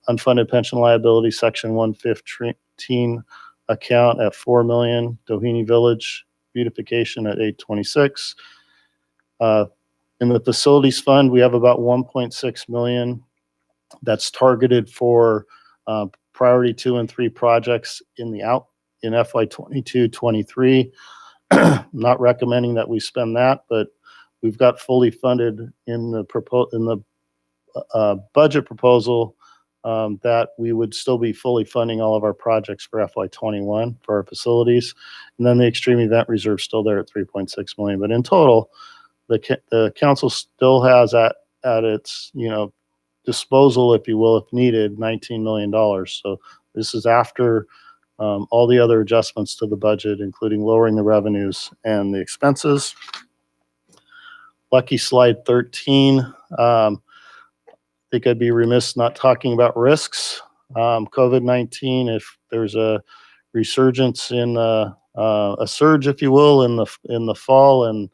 unfunded pension liability section 115 account at 4 million. Doheny Village beautification at 826. In the facilities fund, we have about 1.6 million that's targeted for priority 2 and 3 projects in FY 22-23. Not recommending that we spend that, but we've got fully funded in the budget proposal that we would still be fully funding all of our projects for FY 21 for our facilities. And then the extreme event reserve still there at 3.6 million. But in total, the council still has at its, disposal, if you will, if needed, $19 million. So this is after all the other adjustments to the budget, including lowering the revenues and the expenses. Lucky slide 13. I think I'd be remiss not talking about risks. COVID-19, if there's a resurgence in a surge, if you will, in the fall, and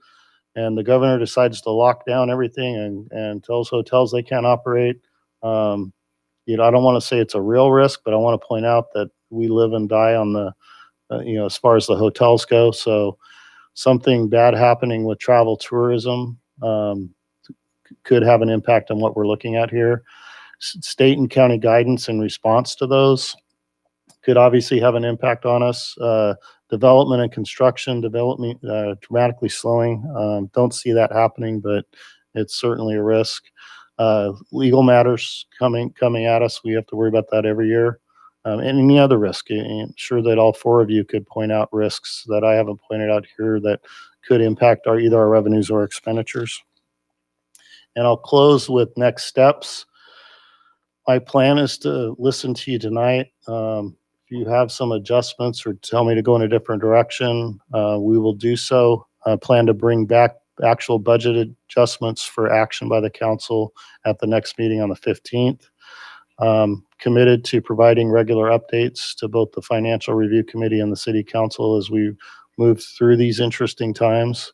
the governor decides to lock down everything and tells hotels they can't operate. I don't want to say it's a real risk, but I want to point out that we live and die on the, as far as the hotels go. So something bad happening with travel tourism could have an impact on what we're looking at here. State and county guidance in response to those could obviously have an impact on us. Development and construction development dramatically slowing. Don't see that happening, but it's certainly a risk. Legal matters coming at us. We have to worry about that every year. And any other risk. I'm sure that all 4 of you could point out risks that I haven't pointed out here that could impact either our revenues or expenditures. And I'll close with next steps. My plan is to listen to you tonight. If you have some adjustments or tell me to go in a different direction, we will do so. I plan to bring back actual budget adjustments for action by the council at the next meeting on the 15th. Committed to providing regular updates to both the Financial Review Committee and the City Council as we move through these interesting times.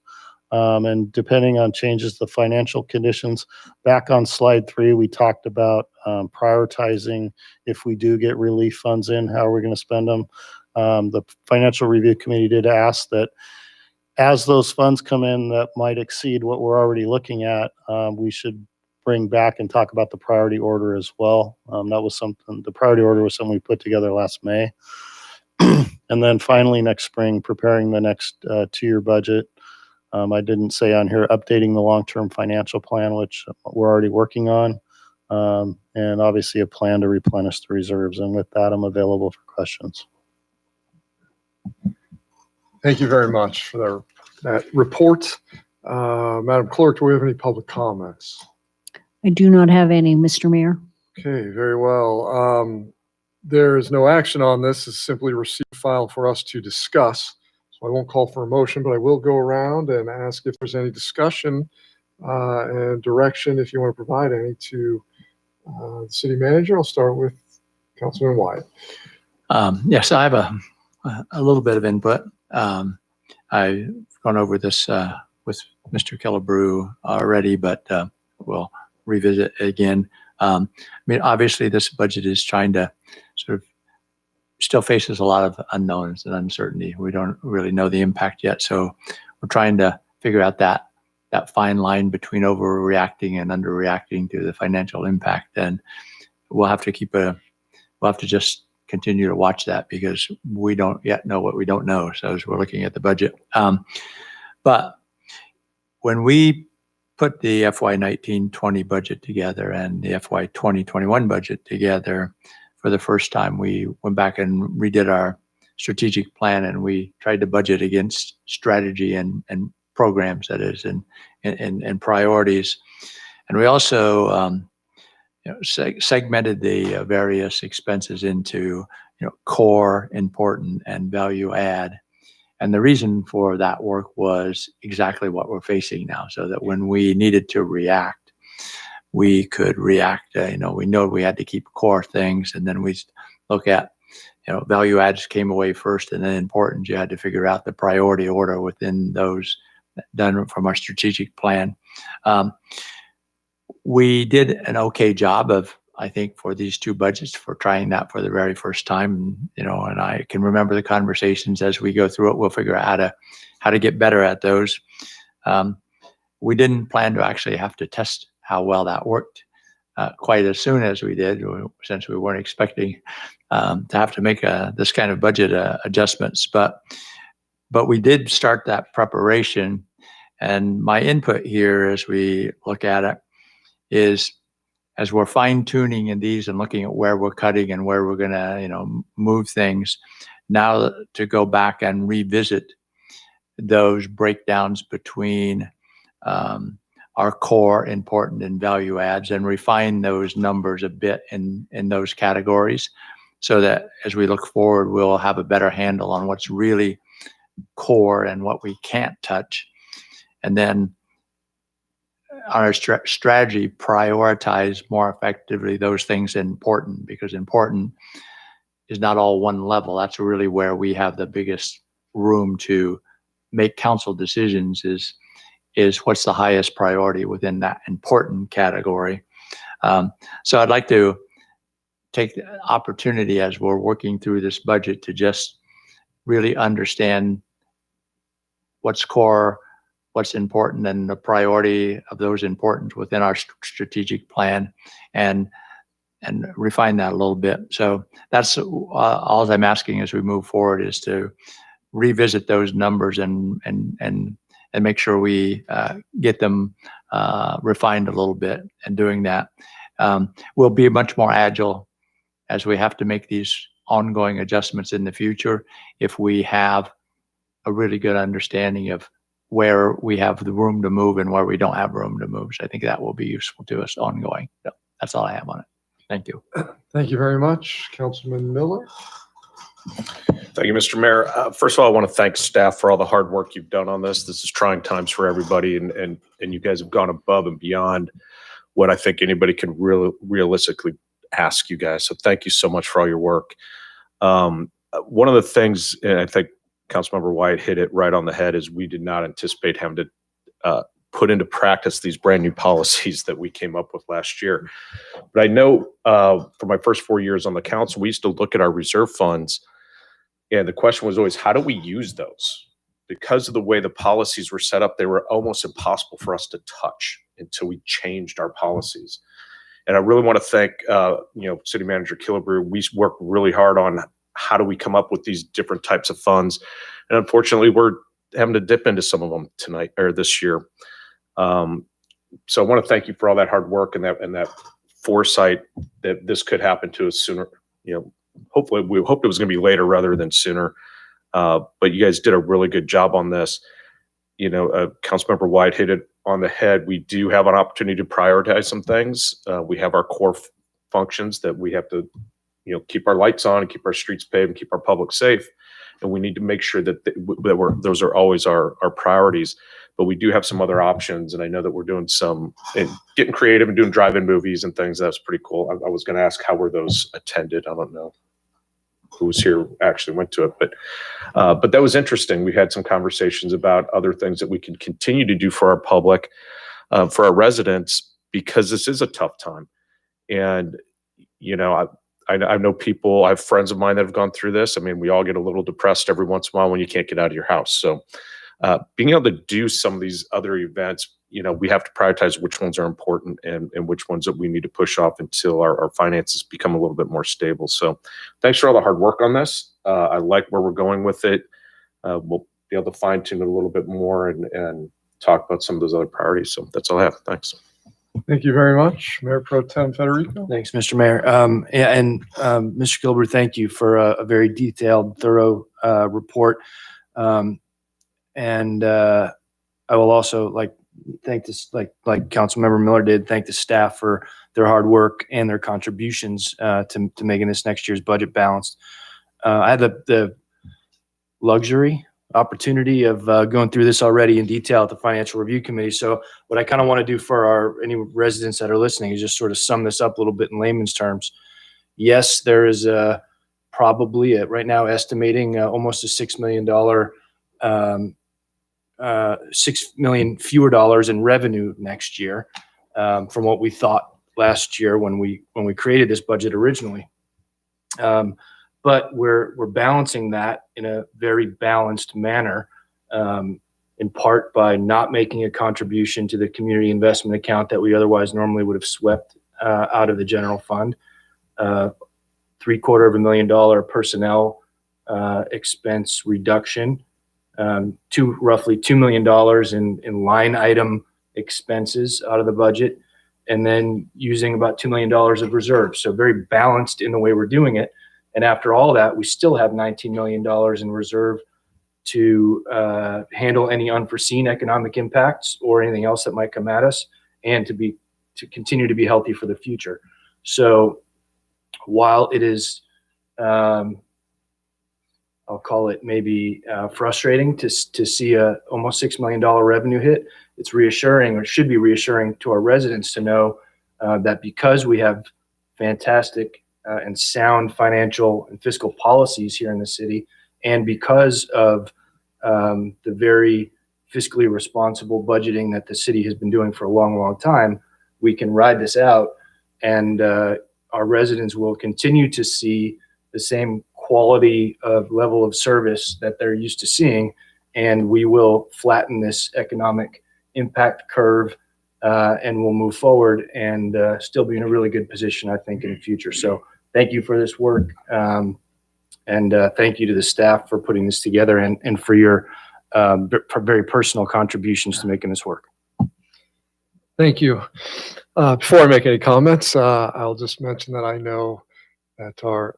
And depending on changes to the financial conditions, back on slide 3, we talked about prioritizing if we do get relief funds in, how are we going to spend them? The Financial Review Committee did ask that as those funds come in that might exceed what we're already looking at, we should bring back and talk about the priority order as well. That was something, the priority order was something we put together last May. And then finally, next spring, preparing the next 2-year budget. I didn't say on here, updating the long-term financial plan, which we're already working on. And obviously a plan to replenish the reserves. And with that, I'm available for questions. Thank you very much for that report. Madam Clerk, do we have any public comments? I do not have any, Mr. Mayor. Okay, very well. There is no action on this. It's simply receive file for us to discuss. So I won't call for a motion, but I will go around and ask if there's any discussion and direction, if you want to provide any, to the city manager. I'll start with Councilman Wyatt. Yes, I have a little bit of input. I've gone over this with Mr. Killebrew already, but we'll revisit it again. I mean, obviously, this budget is trying to sort of still faces a lot of unknowns and uncertainty. We don't really know the impact yet, so we're trying to figure out that fine line between overreacting and underreacting to the financial impact. And we'll have to just continue to watch that because we don't yet know what we don't know. So as we're looking at the budget, but when we put the FY 19-20 budget together and the FY 20-21 budget together for the first time, we went back and redid our strategic plan, and we tried to budget against strategy and programs, that is, in priorities. And we also, segmented the various expenses into, core, important, and value add. And the reason for that work was exactly what we're facing now, so that when we needed to react, we could react. We know we had to keep core things, and then we look at, value adds came away first, and then important. You had to figure out the priority order within those done from our strategic plan. We did an okay job of, I think, for these two budgets, for trying that for the very first time. And I can remember the conversations as we go through it. We'll figure out how to get better at those. We didn't plan to actually have to test how well that worked quite as soon as we did, since we weren't expecting to have to make this kind of budget adjustments. But we did start that preparation. And my input here as we look at it is, as we're fine tuning in these and looking at where we're cutting and where we're going to, move things, now to go back and revisit those breakdowns between our core, important, and value adds, and refine those numbers a bit in those categories, so that as we look forward, we'll have a better handle on what's really core and what we can't touch. And then our strategy, prioritize more effectively those things important, because important is not all one level. That's really where we have the biggest room to make council decisions, is what's the highest priority within that important category. So I'd like to take the opportunity as we're working through this budget to just really understand what's core, what's important, and the priority of those important within our strategic plan, and refine that a little bit. So that's all I'm asking as we move forward, is to revisit those numbers and make sure we get them refined a little bit. And doing that, we'll be much more agile as we have to make these ongoing adjustments in the future, if we have a really good understanding of where we have the room to move and where we don't have room to move. So I think that will be useful to us ongoing. So that's all I have on it. Thank you. Thank you very much, Councilman Miller. Thank you, Mr. Mayor. First of all, I want to thank staff for all the hard work you've done on this. This is trying times for everybody, and you guys have gone above and beyond what I think anybody can realistically ask you guys. So thank you so much for all your work. One of the things, and I think Councilmember White hit it right on the head, is we did not anticipate having to put into practice these brand new policies that we came up with last year. But I know for my first 4 years on the council, we used to look at our reserve funds, and the question was always, how do we use those? Because of the way the policies were set up, they were almost impossible for us to touch until we changed our policies. And I really want to thank City Manager Killebrew. We worked really hard on how do we come up with these different types of funds, and unfortunately, we're having to dip into some of them tonight or this year. So I want to thank you for all that hard work and that foresight that this could happen to us sooner. Hopefully, we hoped it was going to be later rather than sooner. But you guys did a really good job on this. Councilmember White hit it on the head. We do have an opportunity to prioritize some things. We have our core functions that we have to keep our lights on and keep our streets paved and keep our public safe. And we need to make sure that those are always our priorities. But we do have some other options. And I know that we're doing getting creative and doing drive-in movies and things. That's pretty cool. I was going to ask, how were those attended? I don't know who was here actually went to it, but that was interesting. We had some conversations about other things that we can continue to do for our public, for our residents, because this is a tough time. And, I know people, I have friends of mine that have gone through this. I mean, we all get a little depressed every once in a while when you can't get out of your house. So being able to do some of these other events, we have to prioritize which ones are important and which ones that we need to push off until our finances become a little bit more stable. So thanks for all the hard work on this. I like where we're going with it. We'll be able to fine tune it a little bit more and talk about some of those other priorities. So that's all I have. Thanks. Thank you very much, Mayor Pro Tem Federico. Thanks, Mr. Mayor. Mr. Gilbert, thank you for a very detailed, thorough report. I will also, like thank this, like Councilmember Miller did, thank the staff for their hard work and their contributions to making this next year's budget balanced. I had the luxury opportunity of going through this already in detail at the Financial Review Committee. So what I kind of want to do for any residents that are listening is just sort of sum this up a little bit in layman's terms. Yes, there is probably right now estimating almost a $6 million, $6 million fewer dollars in revenue next year from what we thought last year when we created this budget originally. But we're balancing that in a very balanced manner, in part by not making a contribution to the community investment account that we otherwise normally would have swept out of the general fund. $750,000 personnel expense reduction, to roughly $2 million in line item expenses out of the budget, and then using about $2 million of reserves. So very balanced in the way we're doing it. And after all that, we still have $19 million in reserve to handle any unforeseen economic impacts or anything else that might come at us, and to continue to be healthy for the future. So while it is, I'll call it maybe frustrating to see a almost $6 million revenue hit, it's reassuring, or should be reassuring to our residents to know that because we have fantastic and sound financial and fiscal policies here in the city, and because of the very fiscally responsible budgeting that the city has been doing for a long, long time, we can ride this out, and our residents will continue to see the same quality of level of service that they're used to seeing, and we will flatten this economic impact curve, and we'll move forward and still be in a really good position, I think, in the future. So thank you for this work, and thank you to the staff for putting this together, and for your very personal contributions to making this work. Thank you. Before I make any comments, I'll just mention that I know that our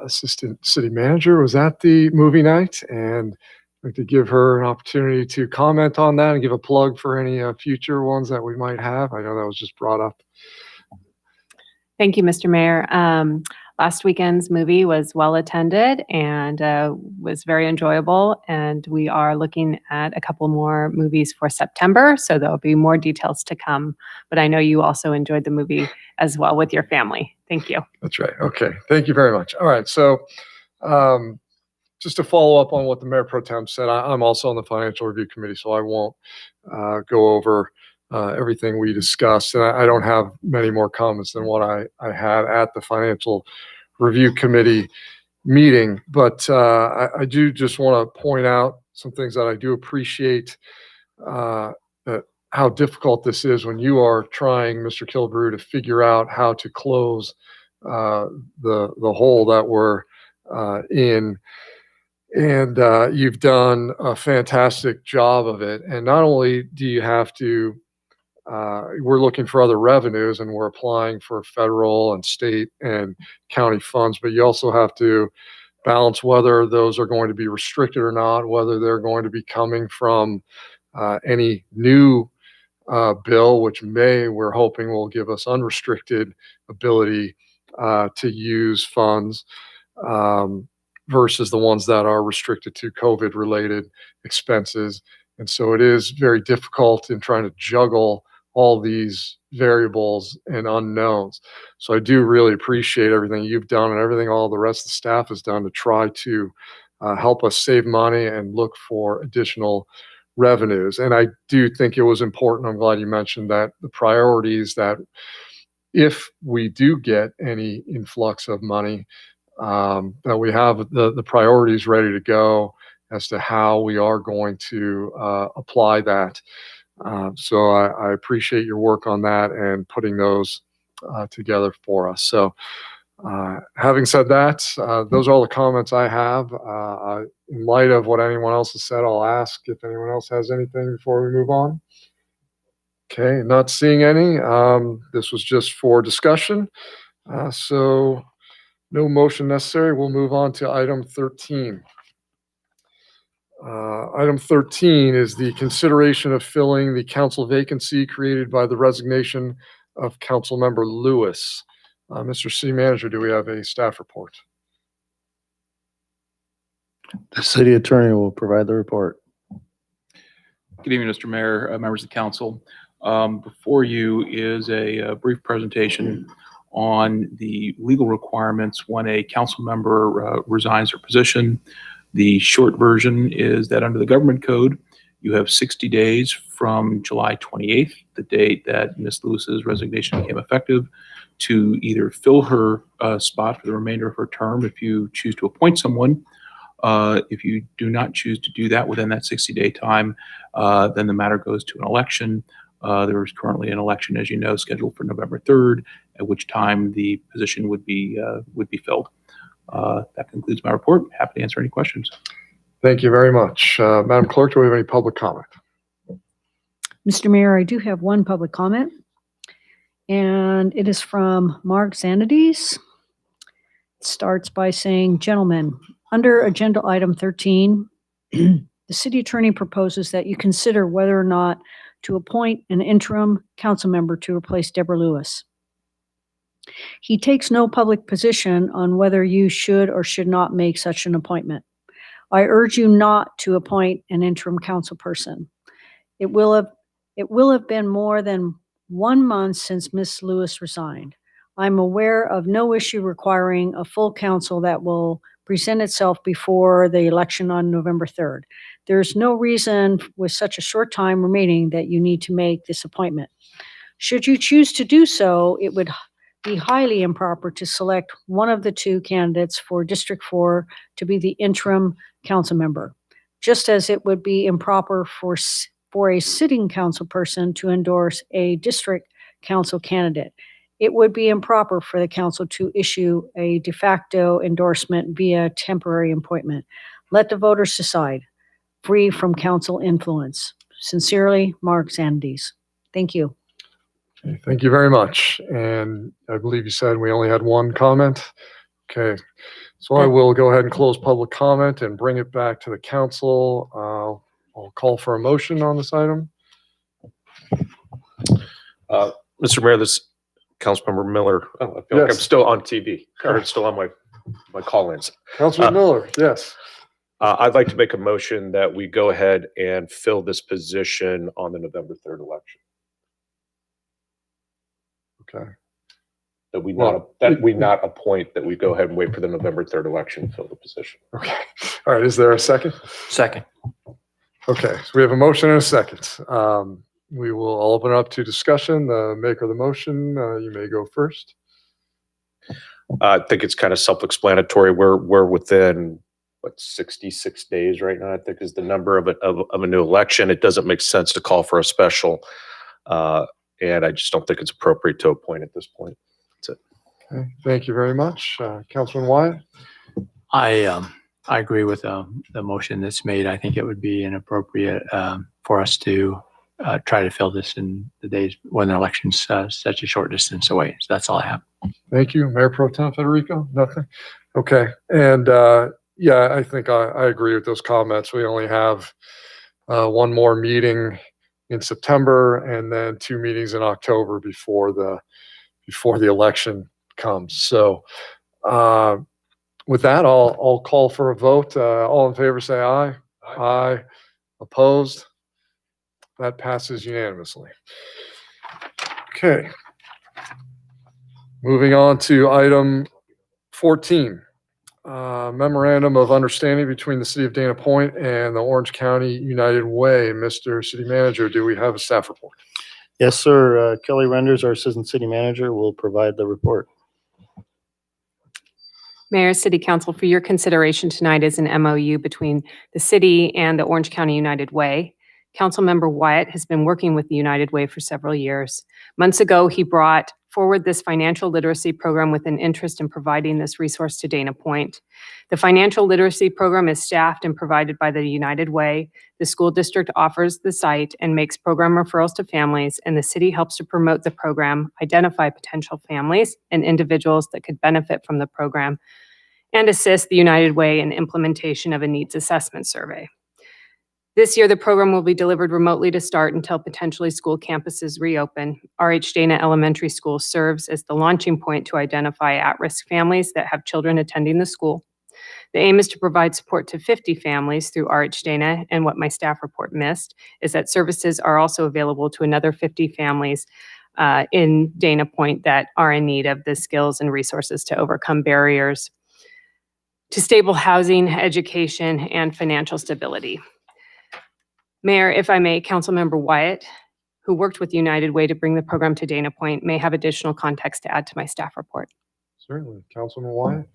assistant city manager was at the movie night, and I'd like to give her an opportunity to comment on that and give a plug for any future ones that we might have. I know that was just brought up. Thank you, Mr. Mayor. Last weekend's movie was well attended and was very enjoyable. And we are looking at a couple more movies for September, so there'll be more details to come. But I know you also enjoyed the movie as well with your family. Thank you. That's right. Okay. Thank you very much. All right. So just to follow up on what the Mayor Pro Tem said, I'm also on the Financial Review Committee, so I won't go over everything we discussed. And I don't have many more comments than what I had at the Financial Review Committee meeting. But I do just want to point out some things that I do appreciate, that how difficult this is when you are trying, Mr. Kilbrew, to figure out how to close the hole that we're in. And you've done a fantastic job of it. And not only do you have to, we're looking for other revenues, and we're applying for federal and state and county funds, but you also have to balance whether those are going to be restricted or not, whether they're going to be coming from any new bill, which we're hoping will give us unrestricted ability to use funds, versus the ones that are restricted to COVID related expenses. And so it is very difficult in trying to juggle all these variables and unknowns. So I do really appreciate everything you've done and everything all the rest of the staff has done to try to help us save money and look for additional revenues. And I do think it was important, I'm glad you mentioned that, the priorities that if we do get any influx of money, that we have the priorities ready to go as to how we are going to apply that. So I appreciate your work on that and putting those together for us. So having said that, those are all the comments I have. In light of what anyone else has said, I'll ask if anyone else has anything before we move on. Okay, not seeing any. This was just for discussion. So no motion necessary. We'll move on to item 13. Item 13 is the consideration of filling the council vacancy created by the resignation of Councilmember Lewis. Mr. City Manager, do we have a staff report? The city attorney will provide the report. Good evening, Mr. Mayor, members of the council. Before you is a brief presentation on the legal requirements when a council member resigns their position. The short version is that under the government code, you have 60 days from July 28th, the date that Ms. Lewis's resignation became effective, to either fill her spot for the remainder of her term if you choose to appoint someone. If you do not choose to do that within that 60-day time, then the matter goes to an election. There is currently an election, as you know, scheduled for November 3rd, at which time the position would be filled. That concludes my report. Happy to answer any questions. Thank you very much. Madam Clerk, do we have any public comment? Mr. Mayor, I do have one public comment, and it is from Mark Zanides. It starts by saying, gentlemen, under agenda item 13, the city attorney proposes that you consider whether or not to appoint an interim council member to replace Deborah Lewis. He takes no public position on whether you should or should not make such an appointment. I urge you not to appoint an interim council person. It will have been more than 1 month since Ms. Lewis resigned. I'm aware of no issue requiring a full council that will present itself before the election on November 3rd. There's no reason with such a short time remaining that you need to make this appointment. Should you choose to do so, it would be highly improper to select one of the two candidates for District 4 to be the interim council member, just as it would be improper for a sitting council person to endorse a district council candidate. It would be improper for the council to issue a de facto endorsement via temporary appointment. Let the voters decide, free from council influence. Sincerely, Mark Zanides. Thank you. Okay, thank you very much. And I believe you said we only had one comment. Okay, so I will go ahead and close public comment and bring it back to the council. I'll call for a motion on this item. Mr. Mayor, this Councilmember Miller, I feel like I'm Yes. still on TV, or still on my call-ins. Councilman Miller, yes. I'd like to make a motion that we go ahead and fill this position on the November 3rd election. Okay. That we Well, not appoint, that we go ahead and wait for the November 3rd election to fill the position. Okay. All right. Is there a second? Second. Okay. So we have a motion and a second. We will open it up to discussion. The maker of the motion, you may go first. I think it's kind of self-explanatory. We're within, 66 days right now, I think is the number of a new election. It doesn't make sense to call for a special. And I just don't think it's appropriate to appoint at this point. That's it. Okay. Thank you very much. Councilman Wyatt? I agree with the motion that's made. I think it would be inappropriate for us to try to fill this in the days when the election's such a short distance away. So that's all I have. Thank you. Mayor Pro Tem Federico? Nothing? Okay. And yeah, I think I agree with those comments. We only have one more meeting in September and then 2 meetings in October before the election comes. So with that, I'll call for a vote. All in favor, say aye. Aye. Opposed? That passes unanimously. Okay. Moving on to item 14. Memorandum of Understanding between the City of Dana Point and the Orange County United Way. Mr. City Manager, do we have a staff report? Yes, sir. Kelly Renders, our Assistant City Manager, will provide the report. Mayor, City Council, for your consideration tonight is an MOU between the city and the Orange County United Way. Councilmember Wyatt has been working with the United Way for several years. Months ago, he brought forward this financial literacy program with an interest in providing this resource to Dana Point. The financial literacy program is staffed and provided by the United Way. The school district offers the site and makes program referrals to families, and the city helps to promote the program, identify potential families and individuals that could benefit from the program, and assist the United Way in implementation of a needs assessment survey. This year, the program will be delivered remotely to start until potentially school campuses reopen. RH Dana Elementary School serves as the launching point to identify at-risk families that have children attending the school. The aim is to provide support to 50 families through RH Dana, and what my staff report missed is that services are also available to another 50 families in Dana Point that are in need of the skills and resources to overcome barriers to stable housing, education, and financial stability. Mayor, if I may, Councilmember Wyatt, who worked with United Way to bring the program to Dana Point, may have additional context to add to my staff report. Certainly. Councilman Wyatt?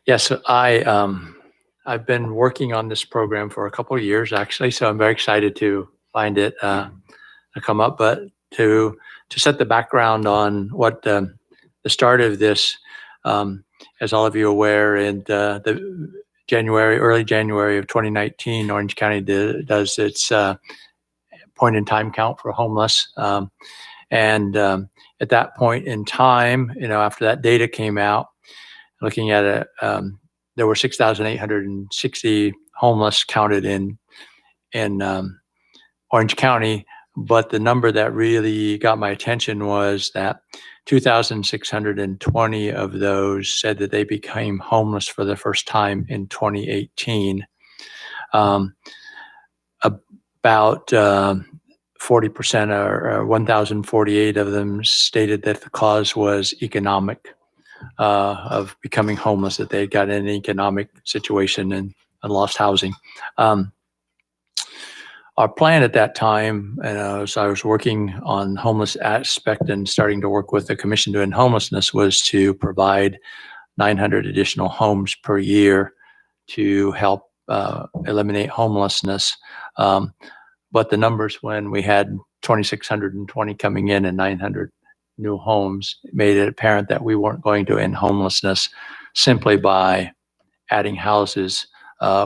Yes, I've been working on this program for a couple of years, actually, so I'm very excited to find it come up. But to set the background on what the start of this, as all of you are aware, in the early January of 2019, Orange County does its point in time count for homeless. At that point in time, after that data came out, looking at it, there were 6,860 homeless counted in Orange County. But the number that really got my attention was that 2,620 of those said that they became homeless for the first time in 2018. About 40% or 1,048 of them stated that the cause was economic, of becoming homeless, that they got in an economic situation and lost housing. Our plan at that time, as I was working on homeless aspect and starting to work with the Commission to End Homelessness, was to provide 900 additional homes per year to help eliminate homelessness. But the numbers, when we had 2,620 coming in and 900 new homes, made it apparent that we weren't going to end homelessness simply by adding houses.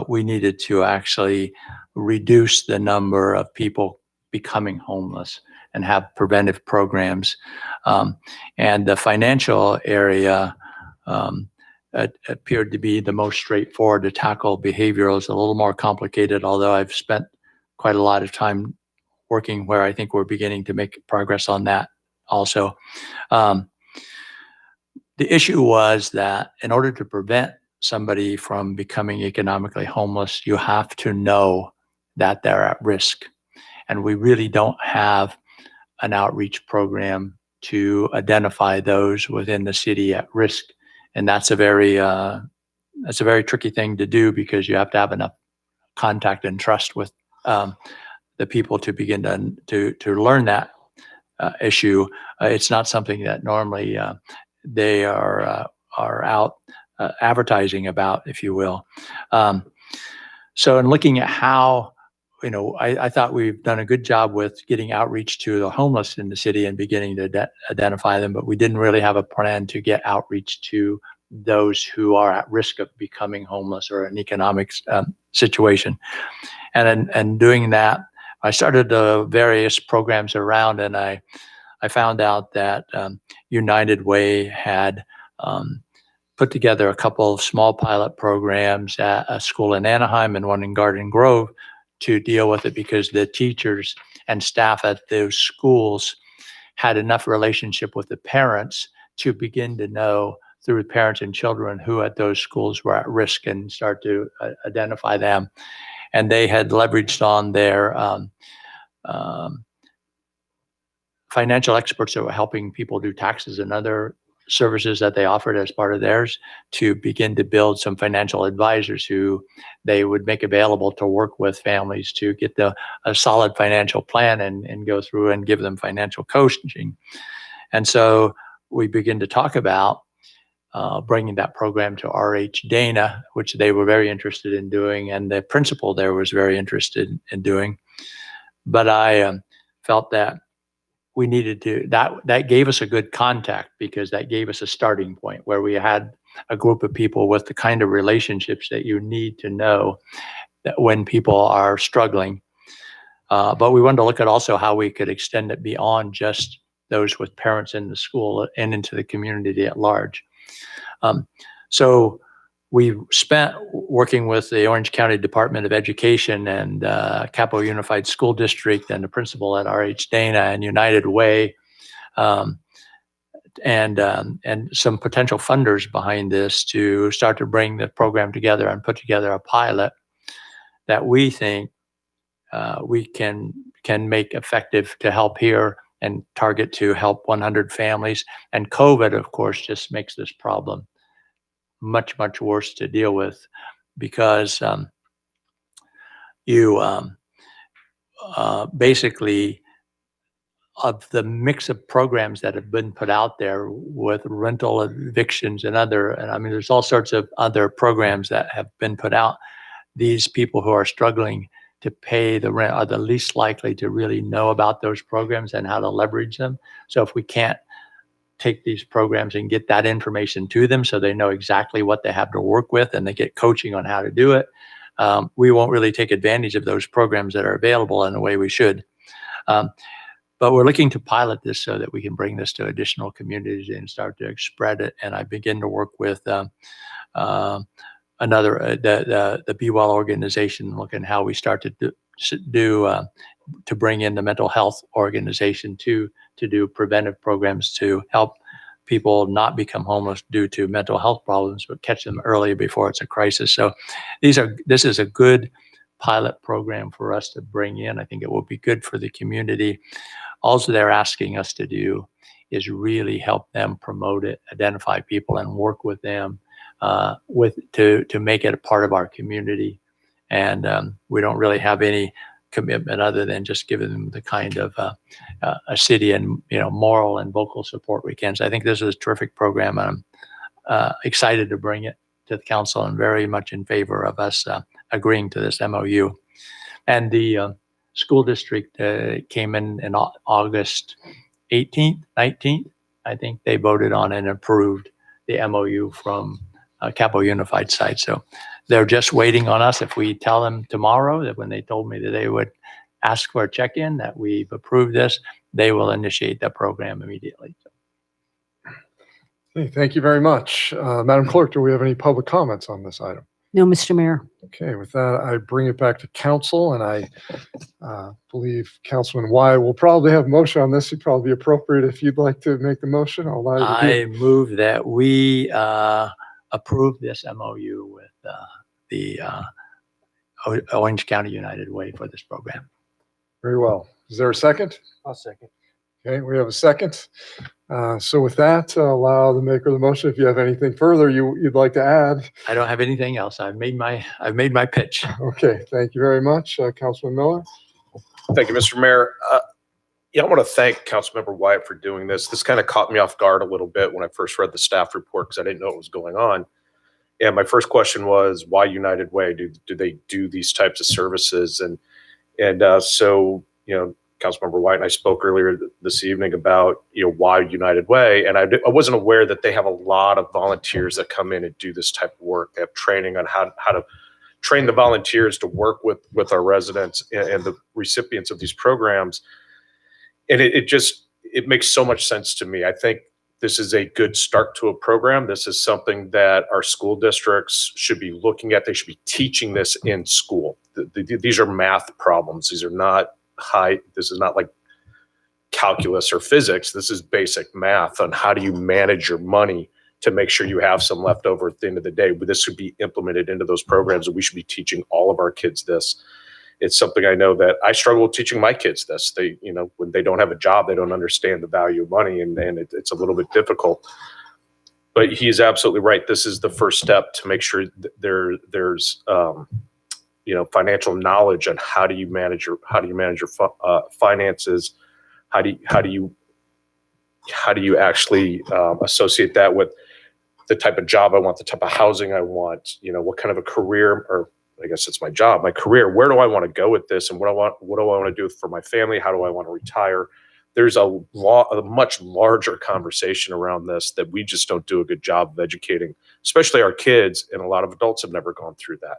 We needed to actually reduce the number of people becoming homeless and have preventive programs. And the financial area appeared to be the most straightforward to tackle. Behavioral is a little more complicated, although I've spent quite a lot of time working where I think we're beginning to make progress on that also. The issue was that in order to prevent somebody from becoming economically homeless, you have to know that they're at risk. And we really don't have an outreach program to identify those within the city at risk. And that's a very tricky thing to do, because you have to have enough contact and trust with the people to begin to learn that issue. It's not something that normally they are out advertising about, if you will. So in looking at how, I thought we've done a good job with getting outreach to the homeless in the city and beginning to identify them, but we didn't really have a plan to get outreach to those who are at risk of becoming homeless or an economic situation. And doing that, I started various programs around, and I found out that United Way had put together a couple of small pilot programs at a school in Anaheim and one in Garden Grove to deal with it, because the teachers and staff at those schools had enough relationship with the parents to begin to know through parents and children who at those schools were at risk and start to identify them. And they had leveraged on their financial experts that were helping people do taxes and other services that they offered as part of theirs to begin to build some financial advisors who they would make available to work with families to get a solid financial plan and go through and give them financial coaching. And so we begin to talk about bringing that program to RH Dana, which they were very interested in doing, and the principal there was very interested in doing. But I felt that we needed to, that gave us a good contact, because that gave us a starting point where we had a group of people with the kind of relationships that you need to know that when people are struggling. But we wanted to look at also how we could extend it beyond just those with parents in the school and into the community at large. So we spent working with the Orange County Department of Education and Capital Unified School District and the principal at RH Dana and United Way, and some potential funders behind this to start to bring the program together and put together a pilot that we think we can make effective to help here and target to help 100 families. And COVID, of course, just makes this problem much, much worse to deal with, because you basically, of the mix of programs that have been put out there with rental evictions and I mean, there's all sorts of other programs that have been put out. These people who are struggling to pay the rent are the least likely to really know about those programs and how to leverage them. So if we can't take these programs and get that information to them so they know exactly what they have to work with and they get coaching on how to do it, we won't really take advantage of those programs that are available in the way we should. But we're looking to pilot this so that we can bring this to additional communities and start to spread it. And I begin to work with the Be Well organization, looking how we start to to bring in the mental health organization to do preventive programs to help people not become homeless due to mental health problems, but catch them early before it's a crisis. So this is a good pilot program for us to bring in. I think it will be good for the community. Also, they're asking us to do is really help them promote it, identify people, and work with them to make it a part of our community. And we don't really have any commitment other than just giving them the kind of a city and moral and vocal support we can. So I think this is a terrific program, and I'm excited to bring it to the council and very much in favor of us agreeing to this MOU. And the school district came in August 18th, 19th. I think they voted on and approved the MOU from Capital Unified side. So they're just waiting on us. If we tell them tomorrow that when they told me that they would ask for a check-in, that we've approved this, they will initiate the program immediately. Okay, thank you very much. Madam Clerk, do we have any public comments on this item? No, Mr. Mayor. Okay, with that, I bring it back to council, and I believe Councilman Wyatt will probably have a motion on this. It'd probably be appropriate if you'd like to make the motion. I'll allow you to do I move that we approve this MOU with the Orange County United Way for this program. very well. Is there a second? I'll second. Okay, we have a second. So with that, I'll allow the maker of the motion. If you have anything further you'd like to add. I don't have anything else. I've made my pitch. Okay, thank you very much. Councilman Miller? Thank you, Mr. Mayor. I want to thank Councilmember Wyatt for doing this. This kind of caught me off guard a little bit when I first read the staff report because I didn't know what was going on. And my first question was, why United Way? Do they do these types of services? And so, Councilmember White and I spoke earlier this evening about, why United Way. And I wasn't aware that they have a lot of volunteers that come in and do this type of work. They have training on how to train the volunteers to work with our residents and the recipients of these programs. And it makes so much sense to me. I think this is a good start to a program. This is something that our school districts should be looking at. They should be teaching this in school. These are math problems. These are not this is not like calculus or physics. This is basic math on how do you manage your money to make sure you have some left over at the end of the day. But this should be implemented into those programs, and we should be teaching all of our kids this. It's something I know that I struggle with teaching my kids this. They, when they don't have a job, they don't understand the value of money, and it's a little bit difficult. But he's absolutely right. This is the first step to make sure there's financial knowledge on how do you manage your finances, how do you actually associate that with the type of job I want, the type of housing I want, what kind of a career, or I guess it's my job, my career, where do I want to go with this, and what do I want to do for my family, how do I want to retire? There's a much larger conversation around this that we just don't do a good job of educating, especially our kids, and a lot of adults have never gone through that.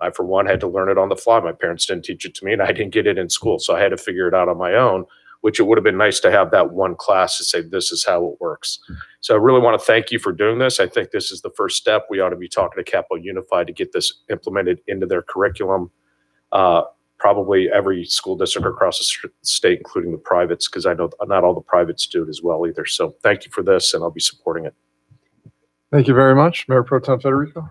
I, for one, had to learn it on the fly. My parents didn't teach it to me, and I didn't get it in school. So I had to figure it out on my own, which it would have been nice to have that one class to say, this is how it works. So I really want to thank you for doing this. I think this is the first step. We ought to be talking to Capital Unified to get this implemented into their curriculum. Probably every school district across the state, including the privates, because I know not all the privates do it as well either. So thank you for this, and I'll be supporting it. Thank you very much. Mayor Pro Tem Federico.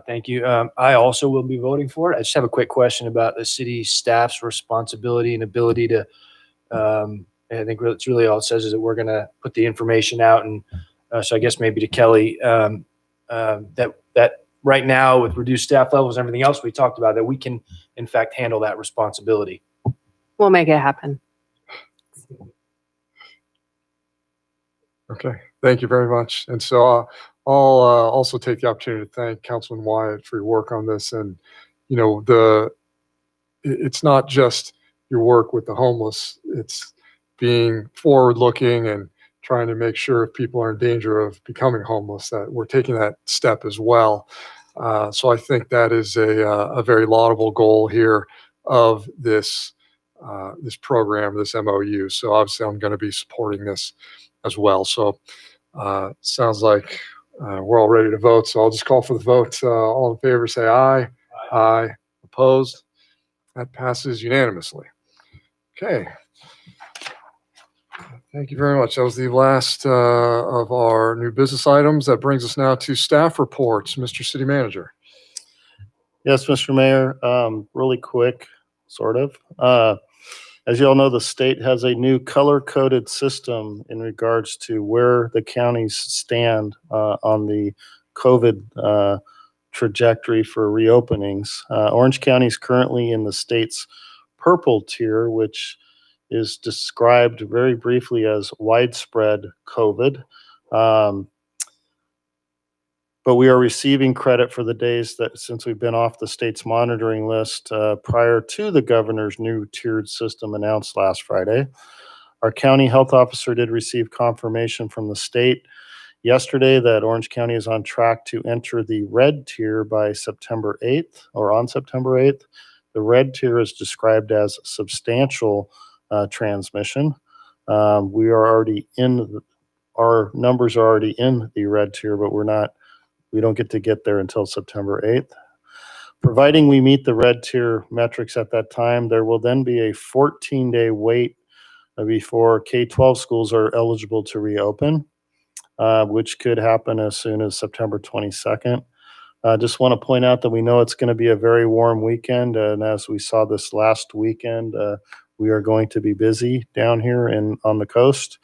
Thank you. I also will be voting for it. I just have a quick question about the city staff's responsibility and ability to, I think it's really all it says is that we're going to put the information out. And so I guess maybe to Kelly, that right now with reduced staff levels and everything else we talked about, that we can in fact handle that responsibility. We'll make it happen. Okay, thank you very much. And so I'll also take the opportunity to thank Councilman Wyatt for your work on this. And, you know, it's not just your work with the homeless, it's being forward-looking and trying to make sure if people are in danger of becoming homeless, that we're taking that step as well. So I think that is a very laudable goal here of this program, this MOU. So obviously I'm going to be supporting this as well. So sounds like we're all ready to vote. So I'll just call for the vote. All in favor, say aye. Aye. Opposed? That passes unanimously. Okay. Thank you very much. That was the last of our new business items. That brings us now to staff reports. Mr. City Manager. Yes, Mr. Mayor, really quick, sort of. As you all know, the state has a new color-coded system in regards to where the counties stand on the COVID trajectory for reopenings. Orange County is currently in the state's purple tier, which is described very briefly as widespread COVID. But we are receiving credit for the days that since we've been off the state's monitoring list prior to the governor's new tiered system announced last Friday. Our county health officer did receive confirmation from the state yesterday that Orange County is on track to enter the red tier by September 8th or on September 8th. The red tier is described as substantial transmission. We are already our numbers are already in the red tier, but we don't get there until September 8th. Providing we meet the red tier metrics at that time, there will then be a 14-day wait before K-12 schools are eligible to reopen, which could happen as soon as September 22nd. I just want to point out that we know it's going to be a very warm weekend, and as we saw this last weekend, we are going to be busy down here on the coast.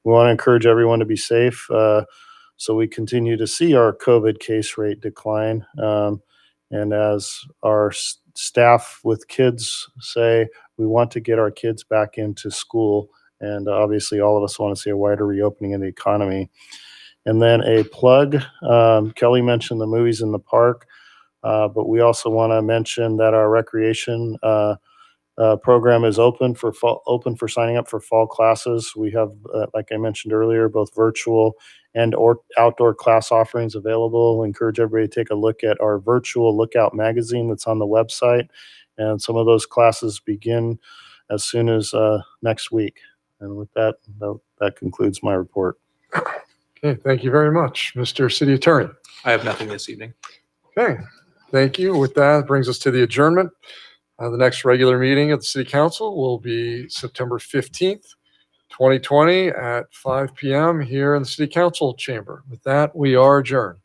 We want to encourage everyone to be safe. So we continue to see our COVID case rate decline. And as our staff with kids say, we want to get our kids back into school. And obviously all of us want to see a wider reopening in the economy. And then a plug, Kelly mentioned the movies in the park, but we also want to mention that our recreation program is open for signing up for fall classes. We have, like I mentioned earlier, both virtual and outdoor class offerings available. I encourage everybody to take a look at our virtual Lookout magazine that's on the website. And some of those classes begin as soon as next week. And with that, that concludes my report. Okay, thank you very much, Mr. City Attorney. I have nothing this evening. Okay, thank you. With that, brings us to the adjournment. The next regular meeting of the City Council will be September 15th, 2020 at 5 p.m. here in the City Council chamber. With that, we are adjourned.